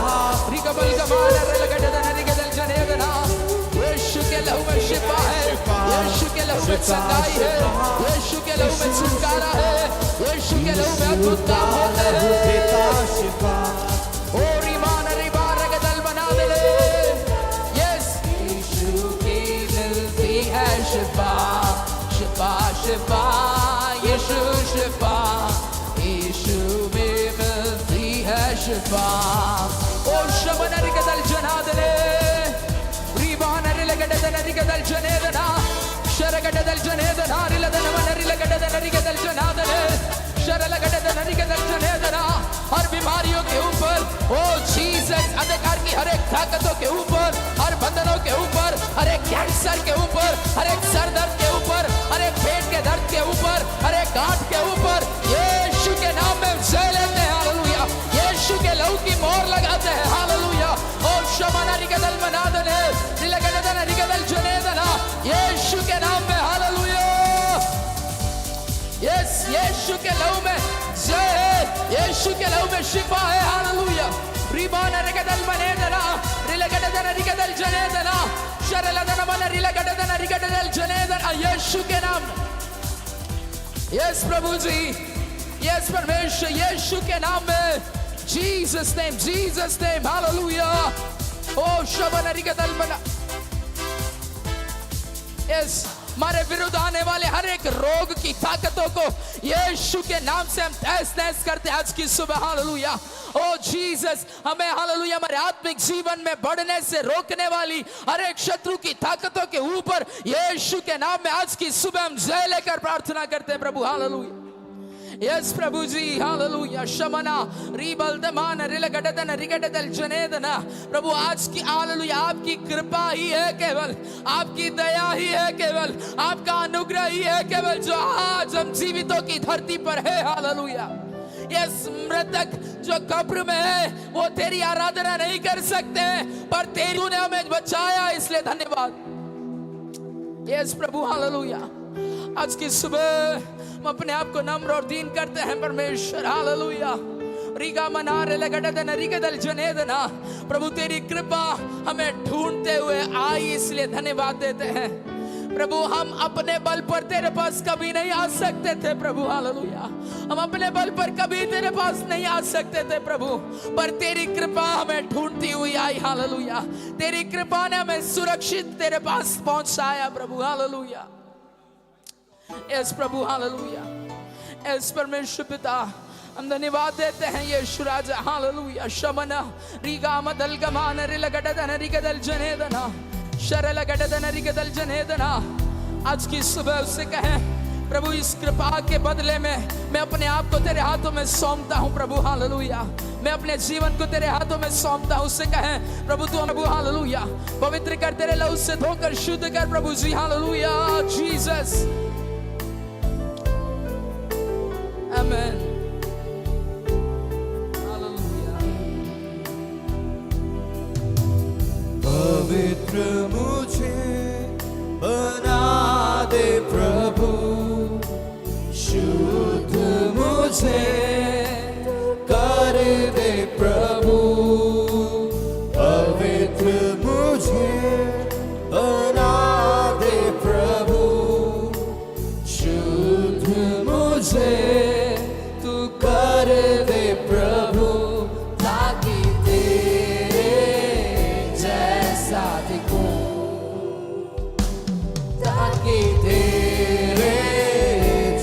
यीशु के लहू में शिफा है यीशु के लहू में सच्चाई है यीशु के लहू में छुटकारा है यीशु के लहू में अद्भुत काम होते हैं
है शिफा, शिफा शिफा, यीशु शिफा, यीशु में मिलती है शिफा। ओ शबनरी के दल जनादले, रिबानरी लगडे नरी के दल जनेदना, शरगडे दल जनेदना, रिलदन मनरी लगडे नरी के दल जनादले, शरलगडे नरी के दल जनेदना। हर बीमारियों के ऊपर, ओ जीसस, अंधकार की हर एक ताकतों के ऊपर, हर बंधनों के ऊपर, हर एक कैंसर के ऊपर, हर एक सर दर्द के ऊपर, हर एक पेट के दर्द के ऊपर, हर एक गांठ के ऊपर यीशु के नाम में जय लेते हैं। हालेलुया। यीशु के लहू की मोहर लगाते हैं। हालेलुया। ओ शमना निकदल मनादने, निलगडदन निकदल जनेदना, यीशु के नाम में। हालेलुया। यस, यीशु के लहू में जय है, यीशु के लहू में शिफा है। हालेलुया। रिबान निकदल मनेदना, निलगडदन निकदल जनेदना, शरलदन मन निलगडदन निकदल जनेदना, यीशु के नाम में। यस प्रभु जी, यस परमेश्वर, यीशु के नाम में। Jesus name, Jesus name. Hallelujah. ओ शबनरी के दल बना। यस, हमारे विरुद्ध आने वाले हर एक रोग की ताकतों को यीशु के नाम से हम तहस नहस करते हैं आज की सुबह। हालेलुया। ओ जीसस, हमें हालेलुया हमारे आत्मिक जीवन में बढ़ने से रोकने वाली हर एक शत्रु की ताकतों के ऊपर यीशु के नाम में आज की सुबह हम जय लेकर प्रार्थना करते हैं प्रभु। हालेलुया। यस प्रभु जी। हालेलुया। शमना रीबल दमान रिलगडदन रिगडदल जनेदना। प्रभु आज की हालेलुया आपकी कृपा ही है केवल, आपकी दया ही है केवल, आपका अनुग्रह ही है केवल जो आज हम जीवितों की धरती पर है। हालेलुया। यस, मृतक जो कब्र में है वो तेरी आराधना नहीं कर सकते, पर तेरी तूने हमें बचाया, इसलिए धन्यवाद। यस प्रभु। हालेलुया। आज की सुबह हम अपने आप को नम्र और दीन करते हैं परमेश्वर। हालेलुया। रिगा मनारे लगडदन रिगदल जनेदना। प्रभु तेरी कृपा हमें ढूंढते हुए आई, इसलिए धन्यवाद देते हैं प्रभु। हम अपने बल पर तेरे पास कभी नहीं आ सकते थे प्रभु। हालेलुया। हम अपने बल पर कभी तेरे पास नहीं आ सकते थे प्रभु, पर तेरी कृपा हमें ढूंढती हुई आई। हालेलुया। तेरी कृपा ने हमें सुरक्षित तेरे पास पहुंचाया प्रभु। हालेलुया। यस प्रभु। हालेलुया। यस परमेश्वर पिता, हम धन्यवाद देते हैं यीशु राजा। हालेलुया। शमना रीगा मदल गमान रिलगडदन रिगदल जनेदना, शरलगडदन रिगदल जनेदना। आज की सुबह उससे कहें प्रभु इस कृपा के बदले में मैं अपने आप को तेरे हाथों में सौंपता हूं प्रभु। हालेलुया। मैं अपने जीवन को तेरे हाथों में सौंपता हूं। उससे कहें प्रभु तू प्रभु हालेलुया पवित्र कर, तेरे लहू से धोकर शुद्ध कर प्रभु जी। हालेलुया। जीसस। आमेन। हालेलुया।
पवित्र मुझे बना दे प्रभु, शुद्ध मुझे कर दे प्रभु। पवित्र मुझे बना दे प्रभु, शुद्ध मुझे तू कर दे प्रभु, ताकि तेरे जैसा दिखूं, ताकि तेरे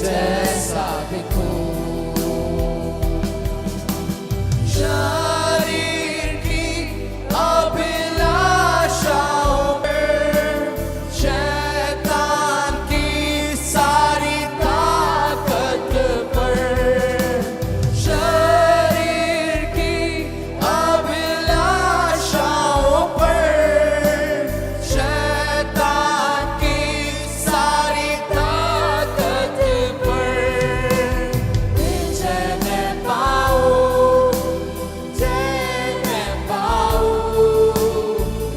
जैसा दिखूं। शरीर की अभिलाषाओं पर, शैतान की सारी ताकत पर, शरीर की अभिलाषाओं पर, शैतान की सारी ताकत पर जय मैं पाऊं, जय मैं पाऊं,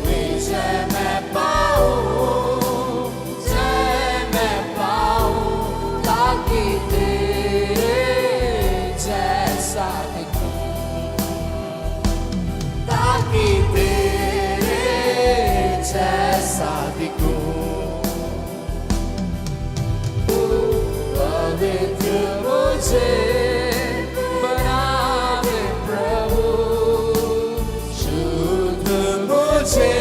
विजय मैं पाऊं, जय मैं पाऊं, ताकि तेरे जैसा दिखूं, ताकि तेरे जैसा दिखूं। पवित्र मुझे बना दे प्रभु, शुद्ध मुझे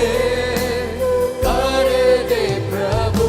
कर दे प्रभु।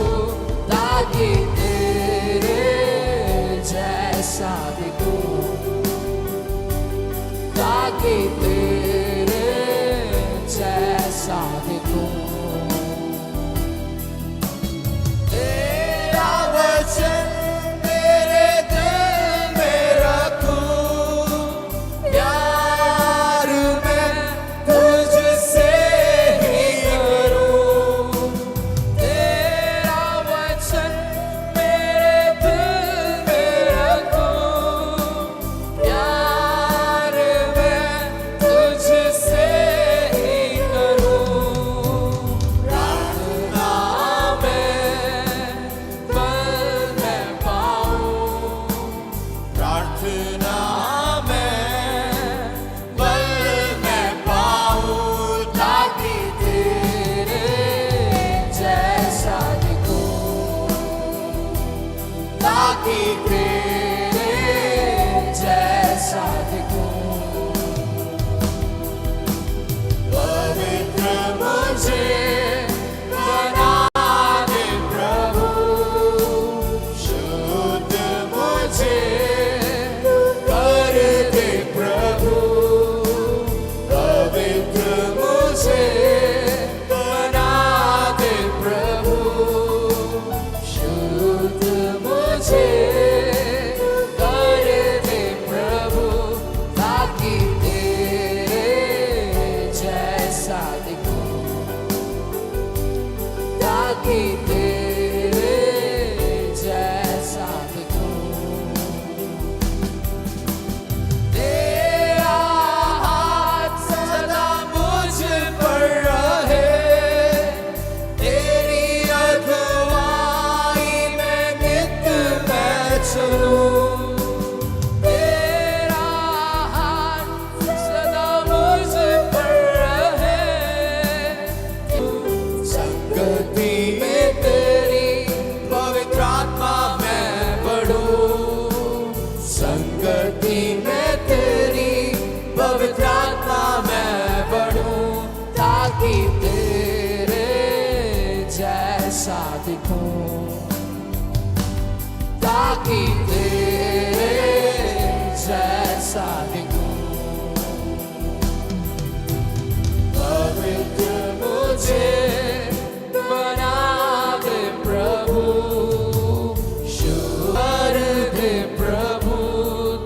ताकि तेरे जैसा दिखूं। पवित्र मुझे बना दे प्रभु, शुद्ध दे प्रभु,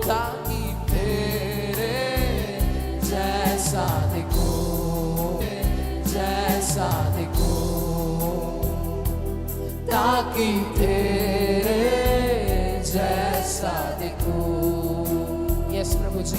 ताकि तेरे जैसा दिखूं, जैसा दिखूं, ताकि तेरे जैसा दिखूं।
यस प्रभु जी,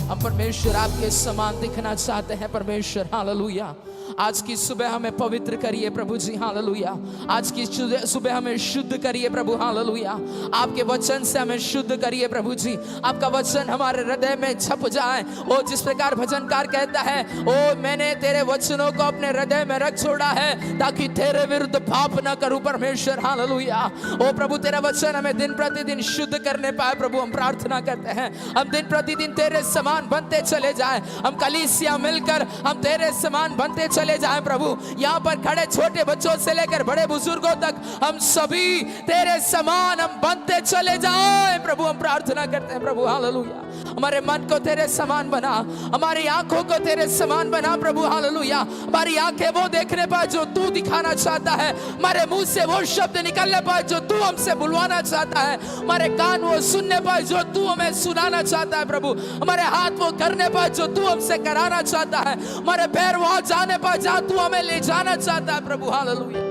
हम परमेश्वर आपके समान दिखना चाहते हैं परमेश्वर। हालेलुया। आज की सुबह हमें पवित्र करिए प्रभु जी। हालेलुया। आज की सुबह हमें शुद्ध करिए प्रभु। हालेलुया। आपके वचन से हमें शुद्ध करिए प्रभु जी। आपका वचन हमारे हृदय में छप जाए। ओ जिस प्रकार भजनकार कहता है, ओ मैंने तेरे वचनों को अपने हृदय में रख छोड़ा है ताकि तेरे विरुद्ध पाप न करूं परमेश्वर। हालेलुया। ओ प्रभु तेरा वचन हमें दिन प्रतिदिन शुद्ध करने पाए प्रभु, हम प्रार्थना करते हैं। हम दिन प्रतिदिन तेरे समान बनते चले जाएं। हम कलीसिया मिलकर हम तेरे समान बनते चले जाएं प्रभु। यहाँ पर खड़े छोटे बच्चों से लेकर बड़े बुजुर्गों तक हम सभी तेरे समान हम बनते चले जाएं प्रभु, हम प्रार्थना करते हैं प्रभु। हालेलुया। हमारे मन को तेरे समान बना, हमारी आंखों को तेरे समान बना प्रभु। हालेलुया। हमारी आंखें वो देखने पाए जो तू दिखाना चाहता है, हमारे मुंह से वो शब्द निकलने पाए जो तू हमसे बुलवाना चाहता है, हमारे कान वो सुनने पाए जो तू हमें सुनाना चाहता है प्रभु, हमारे हाथ वो करने पाए जो तू हमसे कराना चाहता है, हमारे पैर वहां जाने पाए जहां तू हमें ले जाना चाहता है प्रभु। हालेलुया।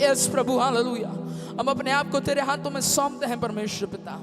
यस प्रभु। हालेलुया। हम अपने आप को तेरे हाथों में सौंपते हैं परमेश्वर पिता।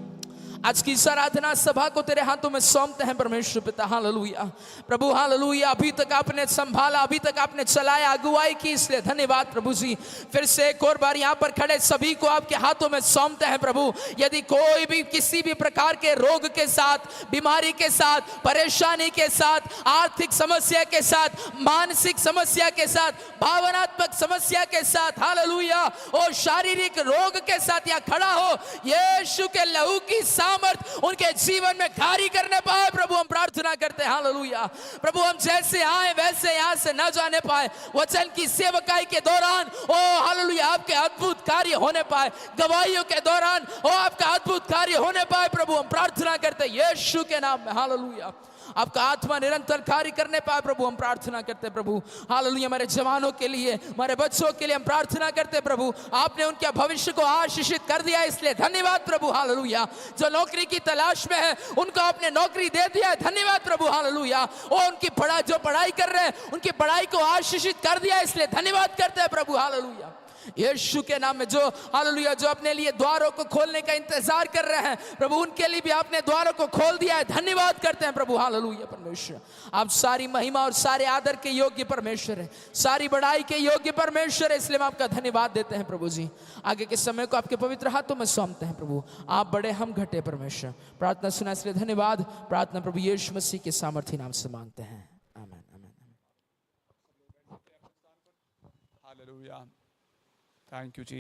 आज की इस आराधना सभा को तेरे हाथों में सौंपते हैं परमेश्वर पिता। हालेलुया प्रभु। हालेलुया। अभी तक आपने संभाला, अभी तक आपने चलाया, अगुवाई की, इसलिए धन्यवाद प्रभु जी। फिर से एक और बार यहाँ पर खड़े सभी को आपके हाथों में सौंपते हैं प्रभु। यदि कोई भी किसी भी प्रकार के रोग के साथ, बीमारी के साथ, परेशानी के साथ, आर्थिक समस्या के साथ, मानसिक समस्या के साथ, भावनात्मक समस्या के साथ, हालेलुया, और शारीरिक रोग के साथ यहाँ खड़ा हो, यीशु के लहू की सामर्थ उनके जीवन में कार्य करने पाए प्रभु, हम प्रार्थना करते हैं। हालेलुया प्रभु, हम जैसे आए वैसे यहाँ से न जाने पाए, वचन की सेवकाई के दौरान ओ हालेलुया आपके अद्भुत कार्य होने पाए, गवाहियों के दौरान ओ आपका अद्भुत कार्य होने पाए प्रभु, हम प्रार्थना करते हैं यीशु के नाम में। हालेलुया। आपका आत्मा निरंतर कार्य करने पाए प्रभु, हम प्रार्थना करते हैं प्रभु। हालेलुया। हमारे जवानों के लिए, हमारे बच्चों के लिए हम प्रार्थना करते हैं प्रभु। आपने उनके भविष्य को आशीषित कर दिया, इसलिए धन्यवाद प्रभु। हालेलुया। जो नौकरी की तलाश में है उनको आपने नौकरी दे दिया है, धन्यवाद प्रभु। हालेलुया। और उनकी जो पढ़ाई कर रहे हैं उनकी पढ़ाई को आशीषित कर दिया, इसलिए धन्यवाद करते हैं प्रभु। हालेलुया यीशु के नाम में। जो हालेलुया जो अपने लिए द्वारों को खोलने का इंतजार कर रहे हैं प्रभु, उनके लिए भी आपने द्वारों को खोल दिया है, धन्यवाद करते हैं प्रभु। हालेलुया परमेश्वर, आप सारी महिमा और सारे आदर के योग्य परमेश्वर है, सारी बड़ाई के योग्य परमेश्वर है, इसलिए हम आपका धन्यवाद देते हैं प्रभु जी। आगे के समय को आपके पवित्र हाथों में सौंपते हैं प्रभु। आप बड़े, हम घटे परमेश्वर। प्रार्थना सुना इसलिए धन्यवाद। प्रार्थना प्रभु यीशु मसीह के सामर्थी नाम से मांगते हैं, आमीन आमीन।
Hallelujah. Thank you, Jesus.